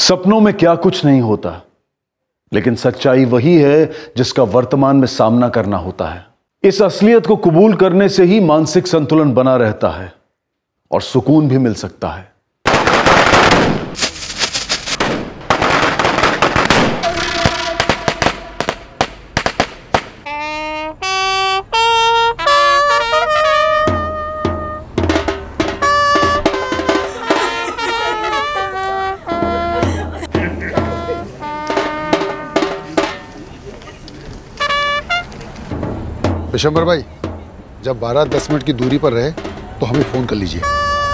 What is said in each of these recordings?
सपनों में क्या कुछ नहीं होता, लेकिन सच्चाई वही है जिसका वर्तमान में सामना करना होता है। इस असलियत को कबूल करने से ही मानसिक संतुलन बना रहता है और सुकून भी मिल सकता है। विशंबर भाई, जब 12-10 मिनट की दूरी पर रहे तो हमें फ़ोन कर लीजिए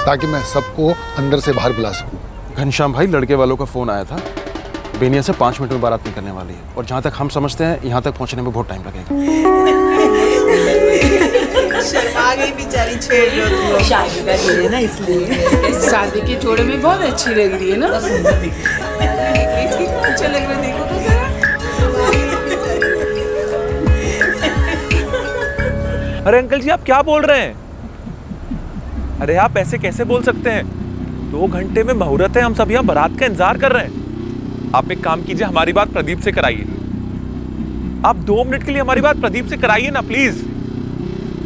ताकि मैं सबको अंदर से बाहर बुला सकूं। घनश्याम भाई, लड़के वालों का फ़ोन आया था। बेनिया से 5 मिनट में बारात निकलने वाली है और जहाँ तक हम समझते हैं यहाँ तक पहुँचने में बहुत टाइम लगेगा। शर्मा गई बेचारी, छेड़ रही हो। शादी का दिन है ना, इसलिए शादी के जोड़े में बहुत अच्छी लग रही है ना। अच्छा लग रहा है, देखो तो जरा। अरे अंकल जी, आप क्या बोल रहे हैं? अरे आप ऐसे कैसे बोल सकते हैं? 2 घंटे में मुहूर्त है, हम सब यहाँ बारात का इंतजार कर रहे हैं। आप एक काम कीजिए, हमारी बात प्रदीप से कराइए। आप 2 मिनट के लिए हमारी बात प्रदीप से कराइए ना प्लीज।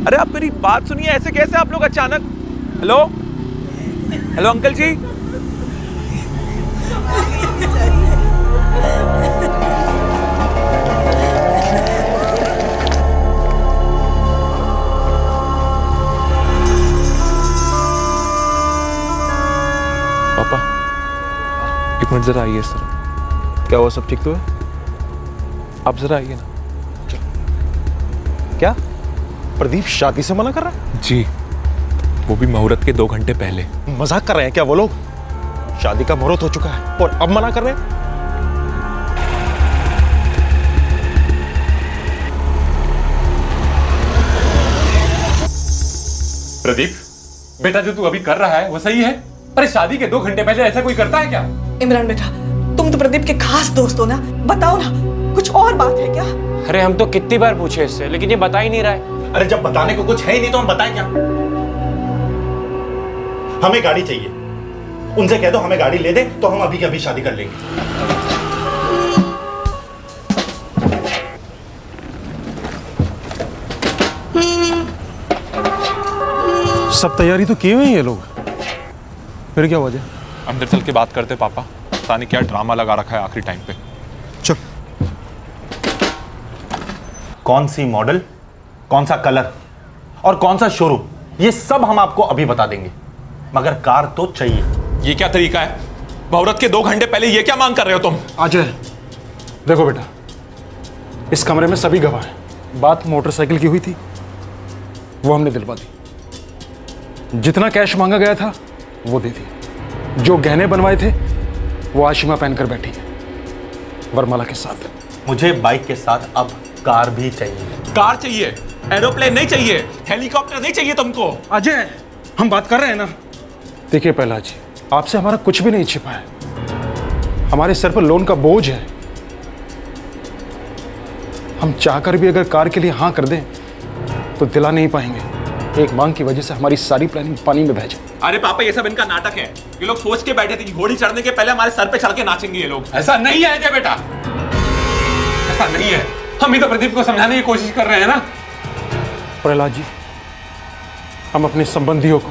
अरे आप मेरी बात सुनिए, ऐसे कैसे आप लोग अचानक। हेलो हेलो अंकल जी। पापा एक मिनट जरा आइए सर। क्या हुआ, सब ठीक तो है? आप जरा आइए ना। क्या प्रदीप शादी से मना कर रहा है? जी, वो भी मुहूर्त के 2 घंटे पहले। मजाक कर रहे हैं क्या वो लोग? शादी का मुहूर्त हो चुका है और अब मना कर रहे हैं? प्रदीप बेटा, जो तू अभी कर रहा है वो सही है? अरे शादी के 2 घंटे पहले ऐसा कोई करता है क्या? इमरान बेटा, तुम तो प्रदीप के खास दोस्त हो ना, बताओ ना, कुछ और बात है क्या? अरे हम तो कितनी बार पूछे इससे, लेकिन ये बता ही नहीं रहा है। अरे जब बताने को कुछ है ही नहीं तो हम बताएं क्या? हमें गाड़ी चाहिए, उनसे कह दो हमें गाड़ी ले दे तो हम अभी की अभी शादी कर लेंगे। सब तैयारी तो किए हुए हैं ये लोग, फिर क्या वजह? अंदर चल के बात करते पापा, पता नहीं क्या ड्रामा लगा रखा है आखिरी टाइम पे। चल। कौन सी मॉडल, कौन सा कलर और कौन सा शोरूम, ये सब हम आपको अभी बता देंगे, मगर कार तो चाहिए। ये क्या तरीका है? मुहूर्त के 2 घंटे पहले ये क्या मांग कर रहे हो तुम? अजय देखो बेटा, इस कमरे में सभी गवाह हैं। बात मोटरसाइकिल की हुई थी, वो हमने दिलवा दी। जितना कैश मांगा गया था वो दे दिया। जो गहने बनवाए थे वो आशिमा पहनकर बैठी है वरमाला के साथ। मुझे बाइक के साथ अब कार भी चाहिए। कार चाहिए? एरोप्लेन नहीं चाहिए? हेलीकॉप्टर नहीं चाहिए तुमको? अजय हम बात कर रहे हैं ना। देखिए पहला जी, आपसे हमारा कुछ भी नहीं छिपा है। हमारे सर पर लोन का बोझ है। हम चाहकर भी अगर कार के लिए हाँ कर दें तो दिला नहीं पाएंगे। एक मांग की वजह से हमारी सारी प्लानिंग पानी में बह जाए। अरे पापा, ये सब इनका नाटक है। ये लोग सोच के बैठे थे कि घोड़ी चढ़ने के पहले हमारे सर पे चढ़ के नाचेंगे ये लोग। ऐसा नहीं है क्या बेटा? ऐसा नहीं है। हम भी तो प्रदीप को समझाने की कोशिश कर रहे हैं ना। प्रहलाद जी, हम अपने संबंधियों को,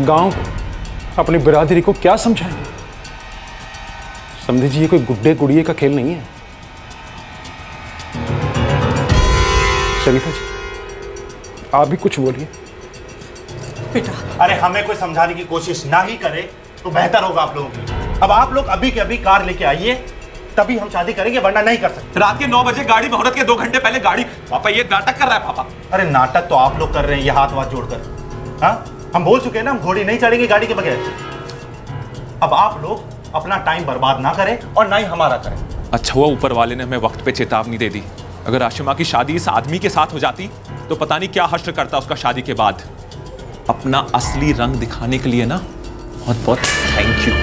गांव को, अपनी बिरादरी को क्या समझाएंगे? समझे जी, ये कोई गुड्डे गुड़िए का खेल नहीं है। सरिता जी, आप भी कुछ बोलिए। बेटा, अरे हमें कोई समझाने की कोशिश ना ही करे तो बेहतर होगा आप लोगों के लिए। अब आप लोग अभी के अभी कार लेके आइए, तभी हम शादी करेंगे, वरना नहीं कर सकते। रात के 9 बजे गाड़ी, मुहूर्त के 2 घंटे पहले गाड़ी। पापा ये नाटक कर रहा है पापा। अरे नाटक तो आप लोग कर रहे हैं, ये हाथ वाथ जोड़कर। हाँ, हम बोल चुके हैं ना, हम घोड़ी नहीं चढ़ेंगे गाड़ी के बगैर। अब आप लोग अपना टाइम बर्बाद ना करें और ना ही हमारा करें। अच्छा हुआ ऊपर वाले ने हमें वक्त पे चेतावनी दे दी। अगर आशिमा की शादी इस आदमी के साथ हो जाती तो पता नहीं क्या हश्र करता उसका शादी के बाद। अपना असली रंग दिखाने के लिए ना बहुत बहुत थैंक यू।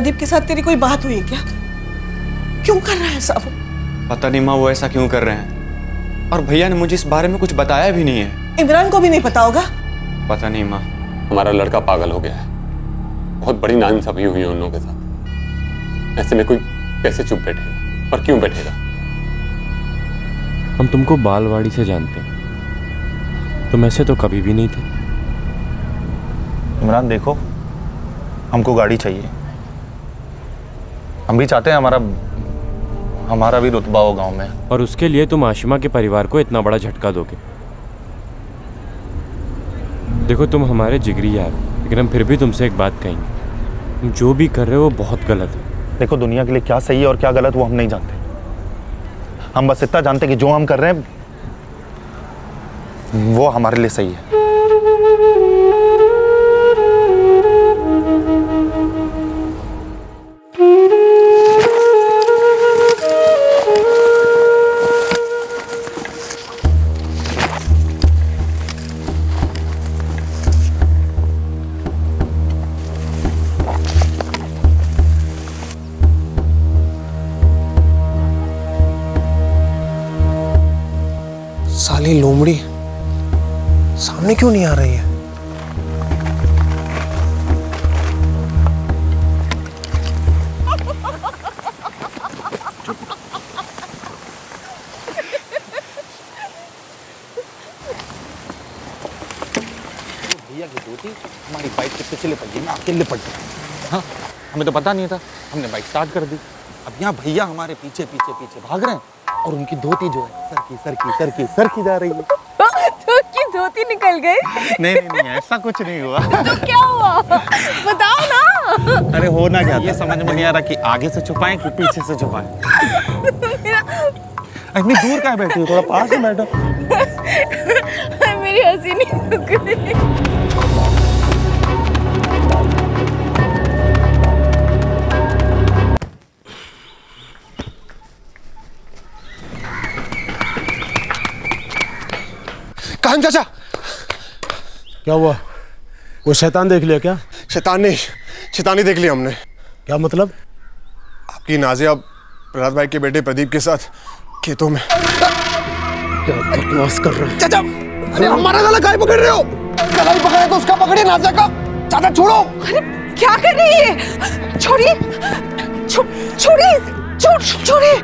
प्रदीप के साथ तेरी कोई बात हुई क्या? क्यों कर रहा है ऐसा वो? पता नहीं माँ वो ऐसा क्यों कर रहे हैं, और भैया ने मुझे इस बारे में कुछ बताया भी नहीं है। इमरान को भी नहीं पता होगा? पता नहीं माँ। हमारा लड़का पागल हो गया है, बहुत बड़ी नाइंसाफी हुई है उन लोगों के साथ। ऐसे में कोई कैसे चुप बैठेगा, और क्यों बैठेगा? हम तुमको बालवाड़ी से जानते हैं, तुम ऐसे तो कभी भी नहीं थे। इमरान देखो, हमको गाड़ी चाहिए, हम भी चाहते हैं हमारा भी रुतबा हो गांव में। और उसके लिए तुम आशिमा के परिवार को इतना बड़ा झटका दोगे? देखो तुम हमारे जिगरी यार, लेकिन हम फिर भी तुमसे एक बात कहेंगे, तुम जो भी कर रहे हो वो बहुत गलत है। देखो दुनिया के लिए क्या सही है और क्या गलत वो हम नहीं जानते, हम बस इतना जानते कि जो हम कर रहे हैं वो हमारे लिए सही है। साली लोमड़ी सामने क्यों नहीं आ रही है? भैया की धोती हमारी बाइक के पिछले पहिए में आके लिपट गई। हाँ, हमें तो पता नहीं था, हमने बाइक स्टार्ट कर दी। अब यहाँ भैया हमारे पीछे पीछे पीछे भाग रहे हैं और उनकी धोती जो है सरकी जा रही है। तो की धोती निकल गई? नहीं ऐसा कुछ नहीं हुआ। तो क्या हुआ बताओ ना। अरे होना क्या, ये समझ में नहीं आ रहा कि आगे से छुपाएं कि पीछे से छुपाएं। इतनी दूर कहाँ बैठी हो, थोड़ा पास में बैठो। मेरी हंसी नहीं रुक रही। काहिम चाचा, क्या हुआ? वो शैतान देख लिया क्या? शैतान नहीं, शैतानी देख लिया हमने। क्या मतलब? आपकी नाजिया प्रहलाद भाई के बेटे प्रदीप के साथ खेतों में। क्या बकवास कर रहे हैं? चाचा, अरे हमारा गला काहे पकड़ रहे हो? गला ही पकड़े तो उसका पकड़िए नाजिया का। चाचा छोड़ो। अरे क्या कर रही है? छोड़िए, छोड़िए।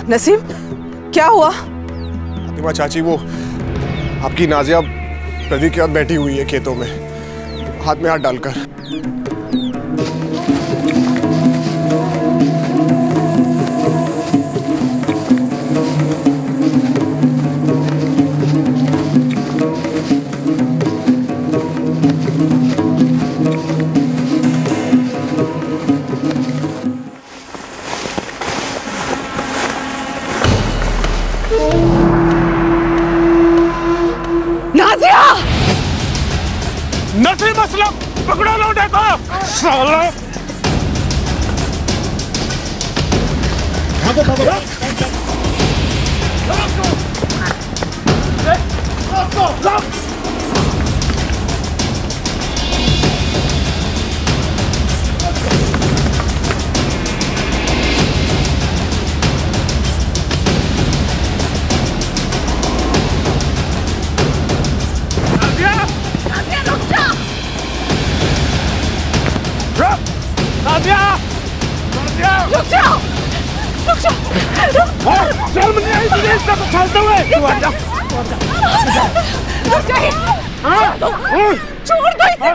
नसीम, क्या हुआ? फातिमा चाची, वो आपकी नाजिया प्रदीप के साथ बैठी हुई है खेतों में, हाथ में हाथ डालकर। नसीम असलम, पकड़ो लौंडे को। साला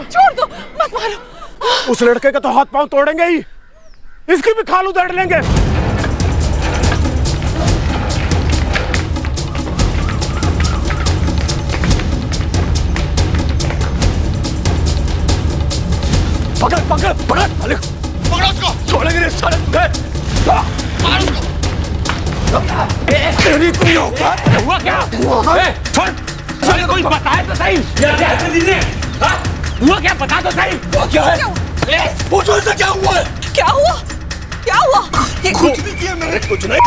छोड़ दो, मत मारो। उस लड़के का तो हाथ पांव तोड़ेंगे ही, इसकी भी खाल उधेड़ लेंगे। पकड़ो उसको। छोड़ेंगे नहीं साले तुझे। मार उसको। तेरी कोई औकात हुआ क्या? छोड़, कोई बताए तो सही। हुआ क्या, बता तो सही। क्या है? पूछो इससे क्या हुआ है? क्या हुआ? कुछ नहीं किया मैंने, कुछ नहीं।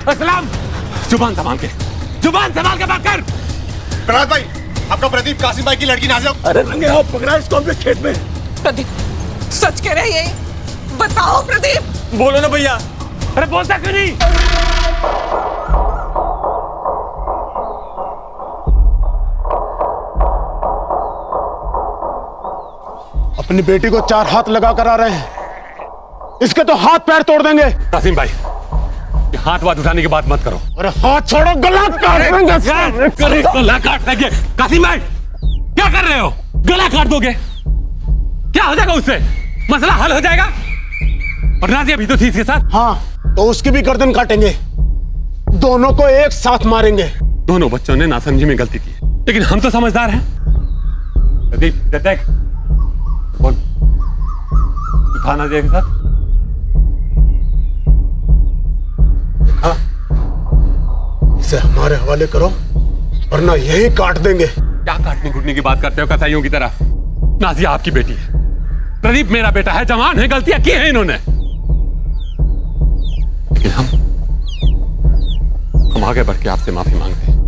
असलम, जुबान संभाल के बात कर। प्रहलाद भाई, आपका प्रदीप कासिम भाई की लड़की नाजिया। अरे रंगे हाथ पकड़ा इसको हमने खेत में। प्रदीप सच कह रहे हैं, बताओ प्रदीप। बोलो ना भैया। अरे बोलता क्यों नहीं? अपनी बेटी को 4 हाथ लगा कर आ रहे हैं, इसके तो हाथ पैर तोड़ देंगे। कासिम भाई, ये हाथ वाथ उठाने की बात मत करो। अरे हाथ छोड़ो, गला काट देंगे। गला काट देंगे। कासिम भाई क्या कर रहे हो? गला काट दोगे? क्या हो जाएगा उससे? मसला हल हो जाएगा? और नाजिया भी तो थी इसके साथ। हाँ, तो उसकी भी गर्दन काटेंगे, दोनों को एक साथ मारेंगे। दोनों बच्चों ने नासमझी में गलती की, लेकिन हम तो समझदार हैं। प्रदीप देख, और था नाजिया के साथ। हाँ, इसे हमारे हवाले करो वरना यही काट देंगे। क्या काटने घुटने की बात करते हो कसाईयों की तरह? नाजिया आपकी बेटी है, प्रदीप मेरा बेटा है, जवान है, गलतियां की हैं इन्होंने, लेकिन हम आगे बढ़ के आपसे माफी मांगते हैं,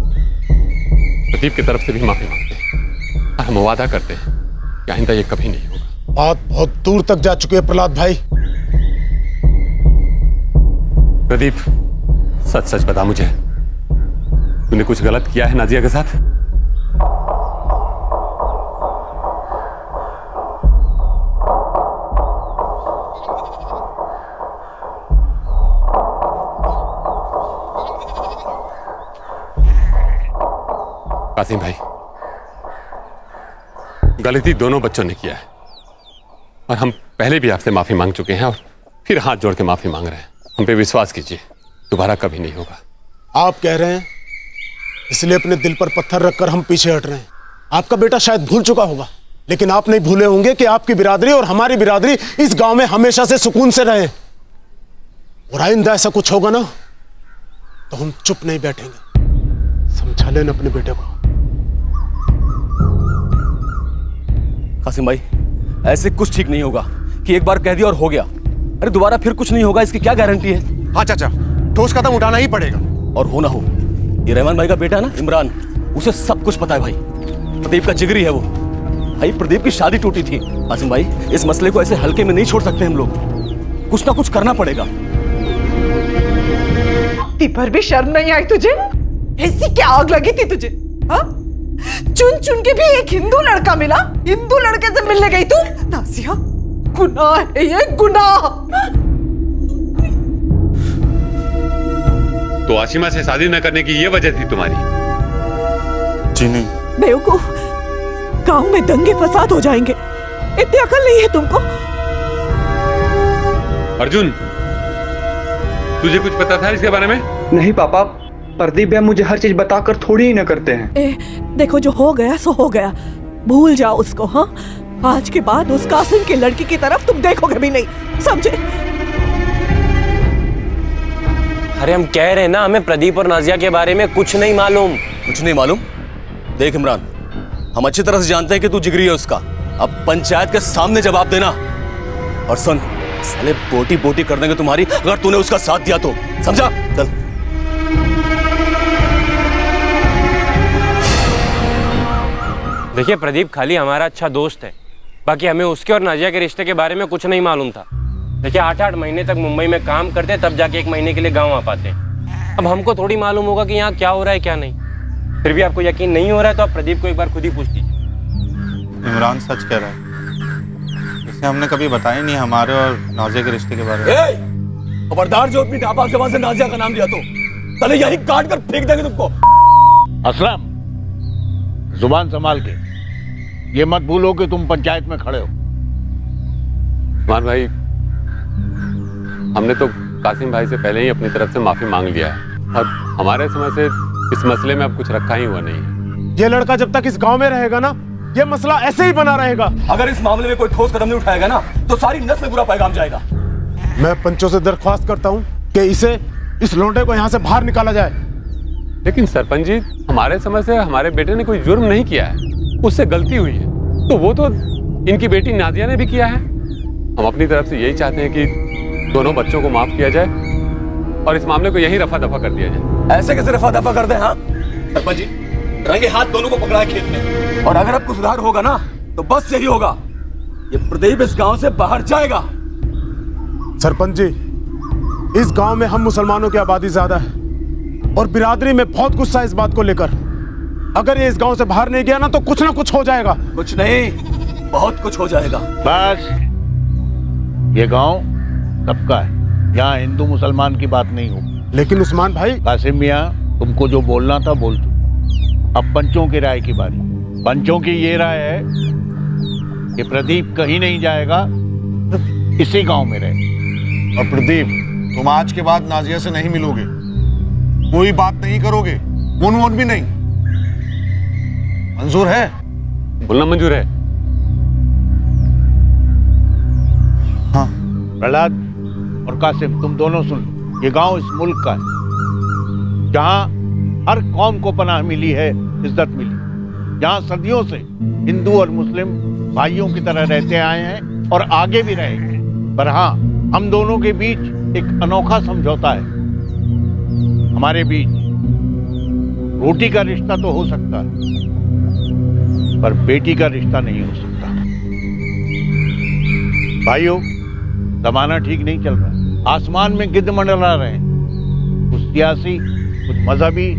प्रदीप की तरफ से भी माफी मांगते हैं, और हम वादा करते हैं कि आइंदा ये कभी नहीं होगा। बात बहुत दूर तक जा चुकी है प्रहलाद भाई। प्रदीप सच सच बता मुझे, तूने कुछ गलत किया है नाजिया के साथ? कासिम भाई, गलती दोनों बच्चों ने किया है, और हम पहले भी आपसे माफी मांग चुके हैं और फिर हाथ जोड़ के माफी मांग रहे हैं। हम पे विश्वास कीजिए, दोबारा कभी नहीं होगा। आप कह रहे हैं इसलिए अपने दिल पर पत्थर रखकर हम पीछे हट रहे हैं। आपका बेटा शायद भूल चुका होगा, लेकिन आप नहीं भूले होंगे कि आपकी बिरादरी और हमारी बिरादरी इस गांव में हमेशा से सुकून से रहे। और आइंदा ऐसा कुछ होगा ना तो हम चुप नहीं बैठेंगे। समझा लेना अपने बेटे को। कासिम भाई, ऐसे कुछ ठीक नहीं होगा कि एक बार कह दिया और हो गया। अरे दोबारा फिर कुछ नहीं होगा, इसकी क्या गारंटी है? हाँ चाचा, ठोस कदम उठाना ही पड़ेगा। और हो ना हो, ये रहमान भाई का बेटा है ना इमरान, उसे सब कुछ पता है भाई। प्रदीप का जिगरी है वो भाई। प्रदीप की शादी टूटी थी। कासिम भाई, इस मसले को ऐसे हल्के में नहीं छोड़ सकते हम लोग, कुछ ना कुछ करना पड़ेगा। पर भी शर्म नहीं आई तुझे? ऐसी क्या आग लगी थी तुझे? हाँ? चुन चुन के भी एक हिंदू लड़का मिला, हिंदू लड़के से मिलने गई तू? नासिया, गुनाह है ये, गुनाह। तो आशिमा से शादी न करने की ये वजह थी तुम्हारी? जी नहीं। बेवकूफ, गांव में दंगे फसाद हो जाएंगे, इतनी अकल नहीं है तुमको? अर्जुन, तुझे कुछ पता था इसके बारे में? नहीं पापा, प्रदीप भैया मुझे हर चीज बताकर थोड़ी ही न करते हैं। देखो, जो हो गया सो हो गया, भूल जाओ उसको। हाँ, आज के बाद उस कासिम की लड़की की तरफ तुम देखोगे भी नहीं, समझे? अरे हम कह रहे हैं ना, हमें प्रदीप और नाजिया के बारे में कुछ नहीं मालूम। कुछ नहीं मालूम? देख इमरान, हम अच्छी तरह से जानते हैं कि तू जिगरी है उसका। अब पंचायत के सामने जवाब देना। और सुन, साले बोटी बोटी कर देंगे तुम्हारी अगर तूने उसका साथ दिया तो, समझा? चल। देखिए, प्रदीप खाली हमारा अच्छा दोस्त है, बाकी हमें उसके और नाजिया के रिश्ते के बारे में कुछ नहीं मालूम था। देखिए, 8-8 महीने तक मुंबई में काम करते हैं, तब जाके 1 महीने के लिए गांव आ पाते हैं। अब हमको थोड़ी मालूम होगा कि यहाँ क्या हो रहा है क्या नहीं। फिर भी आपको यकीन नहीं हो रहा है तो आप प्रदीप को एक बार खुद ही पूछ लीजिए। इमरान सच कह रहा है, इसे हमने कभी बताया नहीं हमारे और नाजिया के रिश्ते के बारे में। खबरदार, जो अपनी नापाक ज़बान से नाजिया का नाम लिया तो तले यही काट कर फेंक देंगे तुमको। असलम, जुबान संभाल के, ये मत भूलो कि तुम पंचायत में खड़े हो। मान भाई, हमने तो कासिम भाई से पहले ही अपनी तरफ से माफी मांग लिया है, और हमारे समय से इस मसले में अब कुछ रखा ही हुआ नहीं है। ये लड़का जब तक इस गांव में रहेगा ना, ये मसला ऐसे ही बना रहेगा। अगर इस मामले में कोई ठोस कदम नहीं उठाएगा ना, तो सारी नस्ल में बुरा पैगाम जाएगा। मैं पंचों से दरख्वास्त करता हूँ कि इसे, इस लौंडे को यहाँ से बाहर निकाला जाए। लेकिन सरपंच जी, हमारे समझ से हमारे बेटे ने कोई जुर्म नहीं किया है, उससे गलती हुई है, तो वो तो इनकी बेटी नाजिया ने भी किया है। हम अपनी तरफ से यही चाहते हैं कि दोनों बच्चों को माफ किया जाए और इस मामले को यही रफा दफा कर दिया जाए। ऐसे कैसे रफा दफा कर दें? हाँ सरपंच जी, रंगे हाथ दोनों को पकड़ा है खेत में। और अगर अब कुछ सुधार होगा ना तो बस यही होगा, ये प्रदीप इस गांव से बाहर जाएगा। सरपंच जी, इस गांव में हम मुसलमानों की आबादी ज्यादा है और बिरादरी में बहुत गुस्सा है इस बात को लेकर। अगर ये इस गांव से बाहर नहीं गया ना तो कुछ ना कुछ हो जाएगा। कुछ नहीं, बहुत कुछ हो जाएगा। बस, ये गांव सबका है, यहाँ हिंदू मुसलमान की बात नहीं होगी। लेकिन उस्मान भाई। कासिम मियाँ, तुमको जो बोलना था बोल दो। अब पंचों की राय की बारी। पंचों की ये राय है कि प्रदीप कहीं नहीं जाएगा, इसी गांव में रहे। और प्रदीप, तुम आज के बाद नाजिया से नहीं मिलोगे, कोई बात नहीं करोगे, फोन वोन भी नहीं। मंजूर है? बोलना मंजूर है। हाँ। प्रहलाद और कासिम, तुम दोनों सुन, ये गांव इस मुल्क का है, जहां हर कौम को पनाह मिली है, इज्जत मिली, जहां सदियों से हिंदू और मुस्लिम भाइयों की तरह रहते आए हैं और आगे भी रहेंगे। पर हाँ, हम दोनों के बीच एक अनोखा समझौता है। हमारे बीच रोटी का रिश्ता तो हो सकता है, पर बेटी का रिश्ता नहीं हो सकता। भाइयों, जमाना ठीक नहीं चल रहा। आसमान में गिद्ध मंडरा रहे हैं, कुछ सियासी, कुछ मजहबी,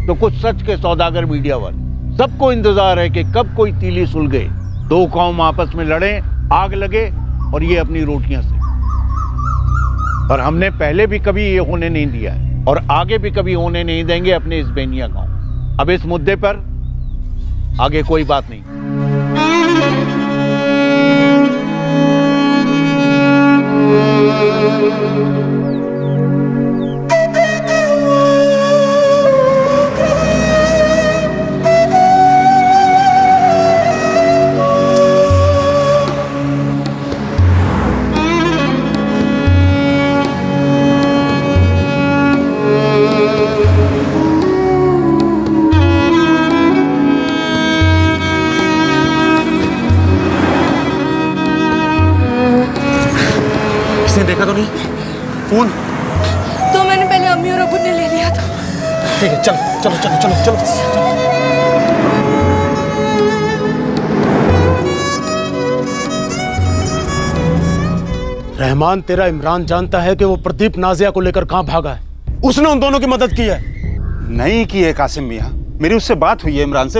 तो कुछ सच के सौदागर मीडिया वाले। सबको इंतजार है कि कब कोई तीली सुलगे, दो कौम आपस में लड़े, आग लगे और ये अपनी रोटियां से। पर हमने पहले भी कभी ये होने नहीं दिया है और आगे भी कभी होने नहीं देंगे अपने इस बेनिया गांव। अब इस मुद्दे पर आगे कोई बात नहीं। देखा तो नहीं फोन? तो मैंने पहले अम्मी और अबू ने ले लिया था। ठीक है, चलो चलो चलो चलो चलो, चलो। रहमान, तेरा इमरान जानता है कि वो प्रदीप नाजिया को लेकर कहां भागा है। उसने उन दोनों की मदद की है। नहीं की है कासिम मियां, मेरी उससे बात हुई है इमरान से,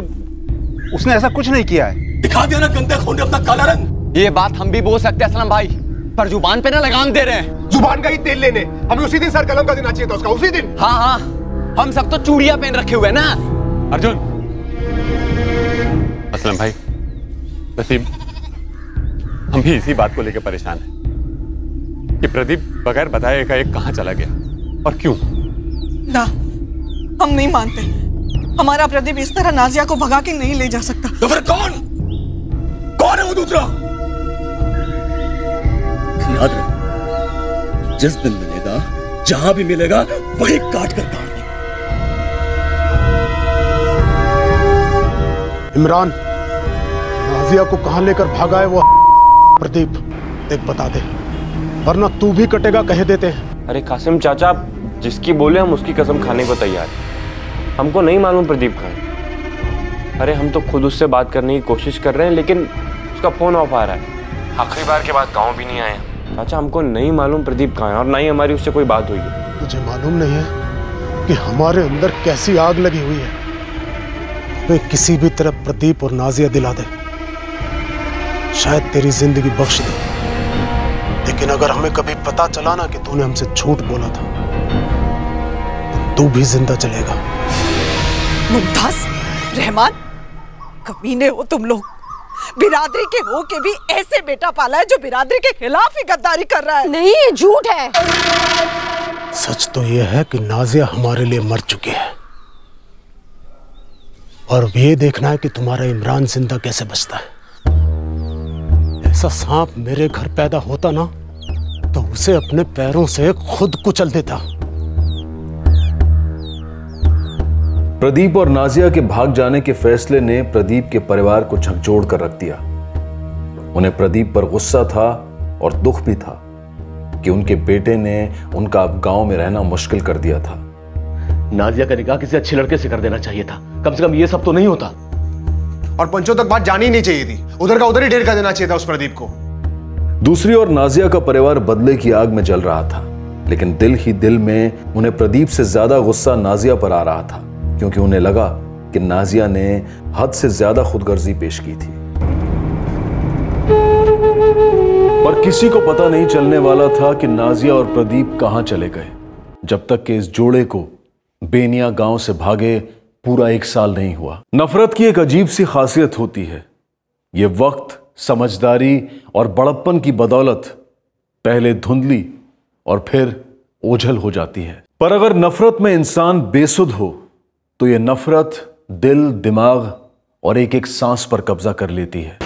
उसने ऐसा कुछ नहीं किया है। दिखा दिया ना गंदे खून ने अपना काला रंग। ये बात हम भी बोल सकते हैं असलम भाई, पर जुबान पे ना लगाम दे रहे हैं। जुबान का ही तेल लेने हमें उसी दिन सर कलम का देना चाहिए था उसका, उसी दिन। हाँ हाँ, हम सब तो चूड़ियां पहन रखे हुए ना। अर्जुन, असलम भाई, नसीब, हम भी इसी बात को लेकर परेशान हैं कि प्रदीप बगैर बताए एकाएक कहां चला गया और क्यों। ना, हम नहीं मानते। हमारा प्रदीप इस तरह नाजिया को भगा के नहीं ले जा सकता। तो फिर कौन है वो दूसरा? याद रख, जिस दिन मिलेगा, जहां भी मिलेगा, वही काट कर काट दे। इमरान, नाजिया को कहां लेकर भागा है वो प्रदीप, देख बता दे, वरना तू भी कटेगा, कह देते हैं। अरे कासिम चाचा, जिसकी बोले हम उसकी कसम खाने को तैयार हैं। हमको नहीं मालूम प्रदीप कहाँ है। अरे हम तो खुद उससे बात करने की कोशिश कर रहे हैं, लेकिन उसका फोन ऑफ आ रहा है। आखिरी बार के बाद गाँव भी नहीं आए। चाचा, हमको नहीं मालूम प्रदीप कहाँ है और ना ही हमारी उससे कोई बात हुई है। तुझे मालूम नहीं है कि हमारे अंदर कैसी आग लगी हुई है। हमें किसी भी तरह प्रदीप और नाजिया दिला दे, शायद तेरी जिंदगी बख्श दे। लेकिन अगर हमें कभी पता चला ना कि तूने हमसे झूठ बोला था, तो तू भी जिंदा चलेगा। मुमताज, रहमान, कमीने हो तुम लोग। बिरादरी के हो के भी ऐसे बेटा पाला है जो बिरादरी के खिलाफ ही गद्दारी कर रहा है। नहीं, ये झूठ है। सच तो यह है कि नाजिया हमारे लिए मर चुकी है और अब ये देखना है कि तुम्हारा इमरान जिंदा कैसे बचता है। ऐसा सांप मेरे घर पैदा होता ना तो उसे अपने पैरों से खुद कुचल देता। प्रदीप और नाजिया के भाग जाने के फैसले ने प्रदीप के परिवार को झकझोर कर रख दिया। उन्हें प्रदीप पर गुस्सा था और दुख भी था कि उनके बेटे ने उनका अब गांव में रहना मुश्किल कर दिया था। नाजिया का निकाह किसी अच्छे लड़के से कर देना चाहिए था। कम से कम ये सब तो नहीं होता। और पंचों तक बात जानी ही नहीं चाहिए थी, उधर का उधर ही ढेर कर देना चाहिए था उस प्रदीप को। दूसरी ओर नाजिया का परिवार बदले की आग में जल रहा था, लेकिन दिल ही दिल में उन्हें प्रदीप से ज्यादा गुस्सा नाजिया पर आ रहा था, क्योंकि उन्हें लगा कि नाजिया ने हद से ज्यादा खुदगर्जी पेश की थी। पर किसी को पता नहीं चलने वाला था कि नाजिया और प्रदीप कहां चले गए, जब तक कि इस जोड़े को बेनिया गांव से भागे पूरा 1 साल नहीं हुआ। नफरत की एक अजीब सी खासियत होती है, ये वक्त, समझदारी और बड़प्पन की बदौलत पहले धुंधली और फिर ओझल हो जाती है। पर अगर नफरत में इंसान बेसुध हो तो यह नफरत दिल, दिमाग और एक एक सांस पर कब्जा कर लेती है।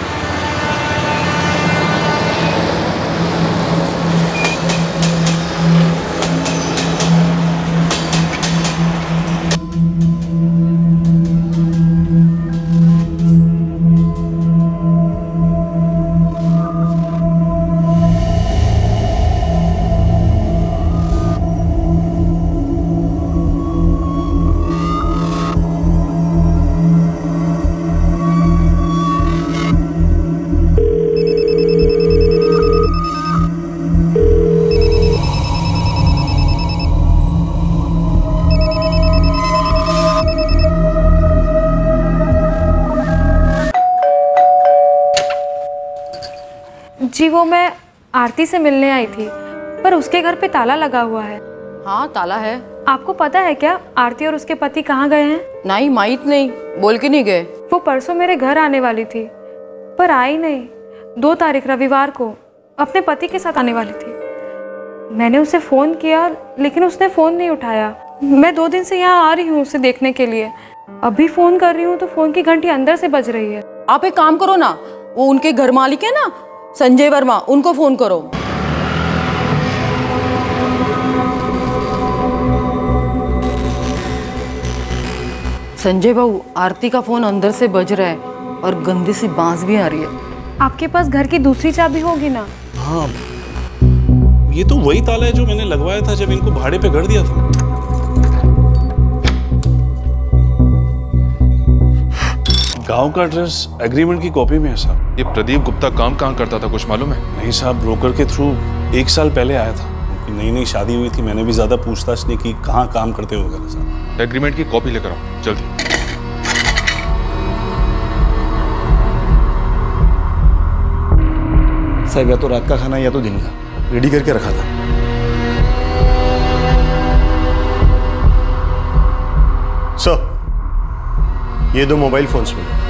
जी वो मैं आरती से मिलने आई थी, पर उसके घर पे ताला लगा हुआ है। हाँ ताला है। आपको पता है क्या आरती और उसके पति कहाँ गए हैं? नहीं माहित नहीं, बोल के नहीं गए। वो परसों मेरे घर आने वाली थी पर आई नहीं। 2 तारीख रविवार को अपने पति के साथ आने वाली थी। मैंने उसे फोन किया लेकिन उसने फोन नहीं उठाया। मैं 2 दिन से यहाँ आ रही हूँ उसे देखने के लिए। अभी फोन कर रही हूँ तो फोन की घंटी अंदर से बज रही है। आप एक काम करो ना, वो उनके घर मालिक है ना संजय वर्मा, उनको फोन करो। संजय बाबू, आरती का फोन अंदर से बज रहा है और गंदी सी बांस भी आ रही है। आपके पास घर की दूसरी चाबी होगी ना? हाँ, ये तो वही ताला है जो मैंने लगवाया था जब इनको भाड़े पे घर दिया था। गांव का एड्रेस एग्रीमेंट की कॉपी में है साहब। ये प्रदीप गुप्ता काम कहाँ करता था, कुछ मालूम है? नहीं साहब, ब्रोकर के थ्रू 1 साल पहले आया था। नई नई शादी हुई थी, मैंने भी ज्यादा पूछताछ नहीं की कहाँ काम करते हो वगैरह साहब। एग्रीमेंट की कॉपी लेकर आओ जल्दी। साहब या तो रात का खाना या तो दिन का रेडी करके रखा था। सर, ये 2 मोबाइल फोन्स मिले।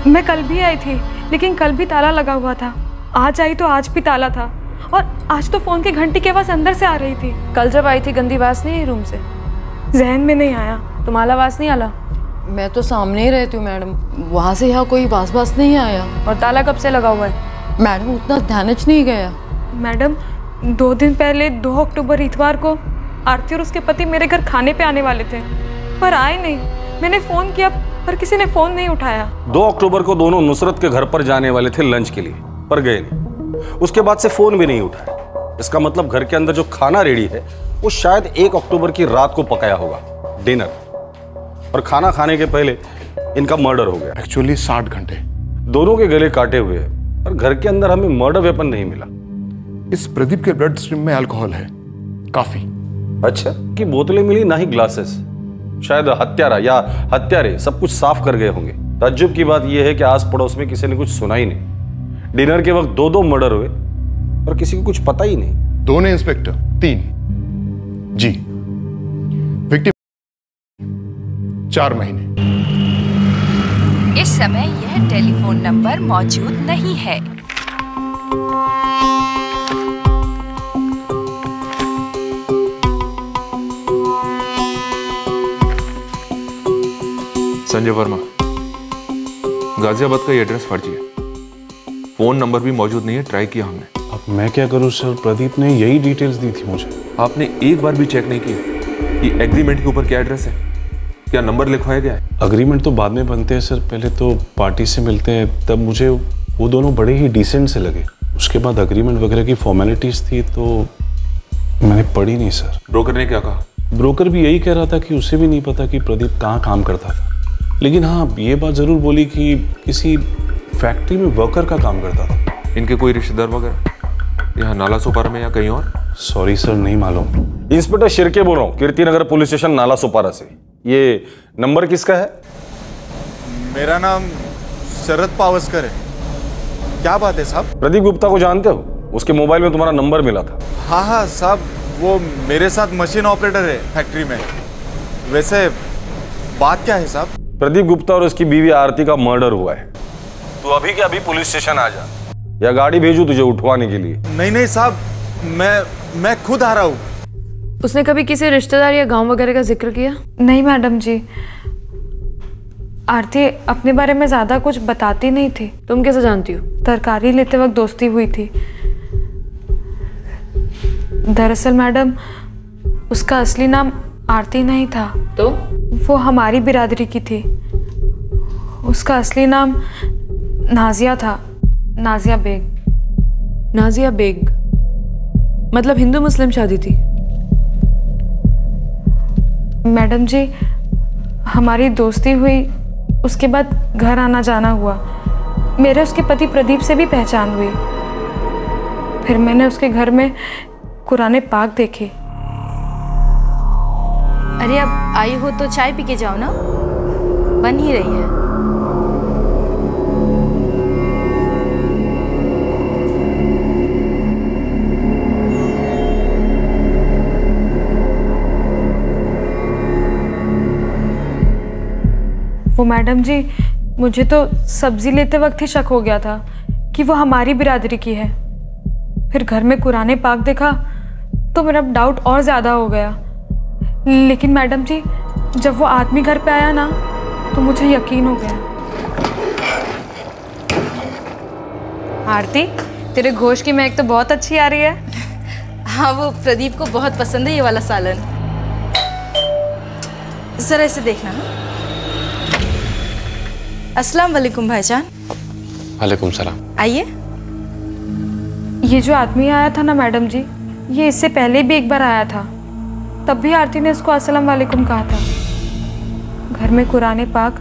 मैं कल भी आई थी लेकिन कल भी ताला लगा हुआ था। आज आई तो आज भी ताला था और आज तो फोन की घंटी की आवाज अंदर से आ रही थी। कल जब आई थी गंदी आवाज नहीं आई रूम से? जहन में नहीं आया। तुम्हारा आवाज नहीं आला? मैं तो सामने ही रहती हूँ मैडम, वहाँ से यहाँ कोई आवाज नहीं आया। और ताला कब से लगा हुआ है? मैडम उतना ध्यान नहीं गया। मैडम 2 दिन पहले 2 अक्टूबर इतवार को आरती और उसके पति मेरे घर खाने पे आने वाले थे पर आए नहीं। मैंने फोन किया पर किसी ने फोन नहीं उठाया। 2 अक्टूबर को दोनों नुसरत के घर पर जाने वाले थे लंच के लिए, पर गए नहीं। उसके बाद से फोन भी नहीं उठाया। इसका मतलब घर के अंदर जो खाना रेडी है वो शायद 1 अक्टूबर की रात को पकाया होगा, डिनर। और खाना खाने के पहले इनका मर्डर हो गया। एक्चुअली 60 घंटे दोनों के गले काटे हुए हैं, पर घर के अंदर हमें मर्डर वेपन नहीं मिला। इस प्रदीप के ब्लड स्ट्रीम में अल्कोहल है काफी। अच्छा, कि बोतलें मिली ना ही ग्लासेस। शायद हत्यारा या हत्यारे सब कुछ साफ कर गए होंगे। ताज्जुब की बात यह है कि आस पड़ोस में किसी ने कुछ सुना ही नहीं। डिनर के वक्त 2 मर्डर हुए और किसी को कुछ पता ही नहीं। 2 ने इंस्पेक्टर, 3 जी, विक्टिम 4 महीने। इस समय यह टेलीफोन नंबर मौजूद नहीं है। संजय वर्मा, गाजियाबाद का ये एड्रेस फर्जी है। फोन नंबर भी मौजूद नहीं है, ट्राई किया हमने। अब मैं क्या करूं सर, प्रदीप ने यही डिटेल्स दी थी मुझे। आपने एक बार भी चेक नहीं की कि एग्रीमेंट के ऊपर क्या एड्रेस है, क्या नंबर लिखवाया गया है? अग्रीमेंट तो बाद में बनते हैं सर, पहले तो पार्टी से मिलते हैं। तब मुझे वो दोनों बड़े ही डिसेंट से लगे। उसके बाद अग्रीमेंट वगैरह की फॉर्मेलिटीज थी तो मैंने पढ़ी नहीं सर। ब्रोकर ने क्या कहा? ब्रोकर भी यही कह रहा था कि उसे भी नहीं पता कि प्रदीप कहाँ काम करता था, लेकिन हाँ ये बात जरूर बोली कि किसी फैक्ट्री में वर्कर का काम करता था। इनके कोई रिश्तेदार वगैरह यहाँ नाला सोपारा में या कहीं और? सॉरी सर, नहीं मालूम। इंस्पेक्टर शिर्के बोल रहा हूँ, कीर्तिनगर पुलिस स्टेशन नाला सोपारा से। ये नंबर किसका है? मेरा नाम शरद पावस्कर है। क्या बात है साहब? प्रदीप गुप्ता को जानते हो? उसके मोबाइल में तुम्हारा नंबर मिला था। हाँ हाँ साहब, वो मेरे साथ मशीन ऑपरेटर है फैक्ट्री में। वैसे बात क्या है साहब? प्रदीप गुप्ता और उसकी बीवी आरती का मर्डर हुआ है। तू अभी के अभी पुलिस स्टेशन आ जा, या गाड़ी भेजू तुझे उठवाने के लिए? नहीं नहीं साहब, मैं खुद आ रहा हूँ। उसने कभी किसी रिश्तेदार या गांव वगैरह का जिक्र किया? नहीं मैडम जी, आरती अपने बारे में ज्यादा कुछ बताती नहीं थी। तुम कैसे जानती हो? तरकारी लेते वक्त दोस्ती हुई थी। दरअसल मैडम, उसका असली नाम आरती नहीं था। तो वो हमारी बिरादरी की थी। उसका असली नाम नाजिया था, नाजिया बेग। नाजिया बेग मतलब हिंदू मुस्लिम शादी थी? मैडम जी, हमारी दोस्ती हुई, उसके बाद घर आना जाना हुआ। मेरे उसके पति प्रदीप से भी पहचान हुई। फिर मैंने उसके घर में कुरान पाक देखे। अरे अब आई हो तो चाय पी के जाओ ना, बन ही रही है। वो मैडम जी, मुझे तो सब्जी लेते वक्त ही शक हो गया था कि वो हमारी बिरादरी की है। फिर घर में कुरान पाक देखा तो मेरा डाउट और ज़्यादा हो गया। लेकिन मैडम जी, जब वो आदमी घर पे आया ना तो मुझे यकीन हो गया। आरती, तेरे गोश्त की महक तो बहुत अच्छी आ रही है। हाँ, वो प्रदीप को बहुत पसंद है ये वाला सालन। जरा इसे देखना। अस्सलाम वालेकुम भाईजान। वालेकुम सलाम। आइए। ये जो आदमी आया था ना मैडम जी, ये इससे पहले भी एक बार आया था। तब भी आरती ने उसको अस्सलाम वालेकुम कहा था। घर में कुरान पाक,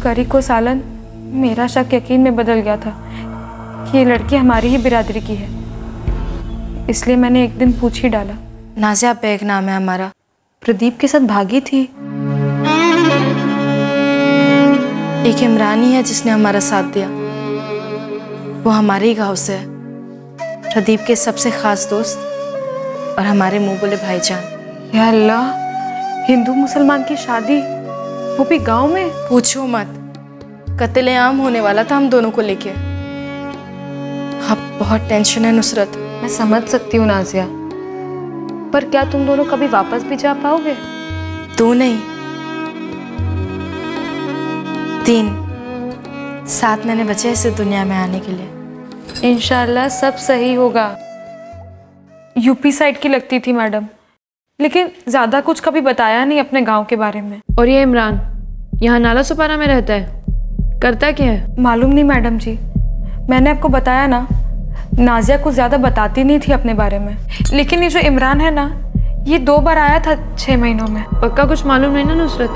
करी को सालन, मेरा शक यकीन में बदल गया था कि ये लड़की हमारी ही बिरादरी की है। इसलिए मैंने एक दिन पूछ ही डाला। नाजिया बेग नाम है हमारा। प्रदीप के साथ भागी थी। एक इमरानी है जिसने हमारा साथ दिया। वो हमारे ही गांव से है। प्रदीप के सबसे खास दोस्त और हमारे मुंह बोले भाईजान। या अल्लाह, हिंदू मुसलमान की शादी, वो भी गांव में? पूछो मत, कत्ले-आम होने वाला था हम दोनों को लेके। अब बहुत टेंशन है नुसरत। मैं समझ सकती हूँ नाजिया, पर क्या तुम दोनों कभी वापस भी जा पाओगे? तू नहीं, 7 महीने बचे इसे दुनिया में आने के लिए। इंशाल्लाह सब सही होगा। यूपी साइड की लगती थी मैडम, लेकिन ज्यादा कुछ कभी बताया नहीं अपने गांव के बारे में। और ये इमरान यहाँ नाला सुपारा में रहता है, करता क्या है? मालूम नहीं मैडम जी, मैंने आपको बताया ना, नाजिया कुछ ज्यादा बताती नहीं थी अपने बारे में। लेकिन ये जो इमरान है ना, ये 2 बार आया था 6 महीनों में। पक्का कुछ मालूम नहीं ना नुसरत?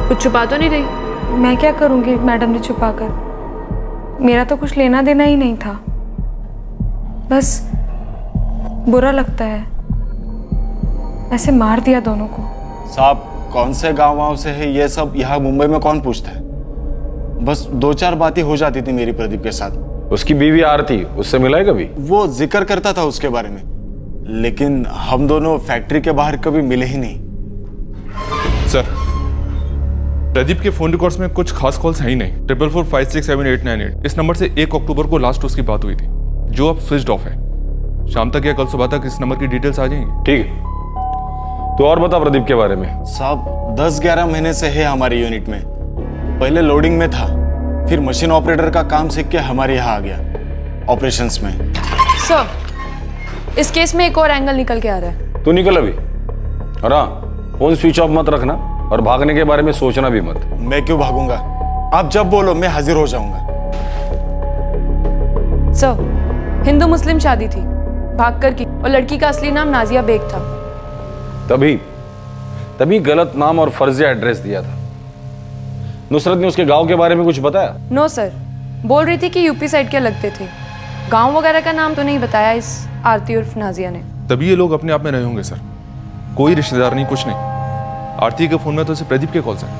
कुछ छुपा तो नहीं रही? मैं क्या करूंगी मैडम जी छुपाकर, मेरा तो कुछ लेना देना ही नहीं था। बस बुरा लगता है, ऐसे मार दिया दोनों को। साहब, कौन से गाँव से है ये सब यहाँ मुंबई में कौन पूछता है? बस 2-4 बातें हो जाती थी मेरी प्रदीप के साथ। उसकी बीवी आरती, उससे मिला है कभी? वो जिक्र करता था उसके बारे में, लेकिन हम दोनों फैक्ट्री के बाहर कभी मिले ही नहीं। सर, प्रदीप के फोन रिकॉर्ड्स में कुछ खास कॉल्स हैं ही नहीं। 4445678898 इस नंबर से 1 अक्टूबर को लास्ट उसकी बात हुई थी, जो अब स्विच्ड ऑफ है। शाम तक या कल सुबह तक इस नंबर की डिटेल्स आ जाएंगी। ठीक है, तो और बता प्रदीप के बारे में। साहब, 10-11 महीने से है हमारी यूनिट में। पहले लोडिंग में था, फिर मशीन ऑपरेटर का काम सीख के हमारे यहाँ आ गया, ऑपरेशंस में। सर, इस केस में एक और एंगल निकल के आ रहा है। तू निकल अभी, और हाँ, फोन स्विच ऑफ मत रखना और भागने के बारे में सोचना भी मत। मैं क्यों भागूंगा? आप जब बोलो मैं हाजिर हो जाऊंगा। सर, हिंदू मुस्लिम शादी थी, भागकर की, और लड़की का असली नाम नाजिया बेग था। तभी तभी गलत नाम और फर्जिया एड्रेस दिया था। नुसरत ने उसके गांव के बारे में कुछ बताया? नो सर, बोल रही थी कि यूपी साइड के लगते थे। गांव वगैरह का नाम तो नहीं बताया इस आरती उर्फ नाजिया ने। तभी ये लोग अपने आप में रहे होंगे सर। कोई रिश्तेदार नहीं, कुछ नहीं। आरती के फोन में तो सिर्फ प्रदीप के कॉल्स हैं,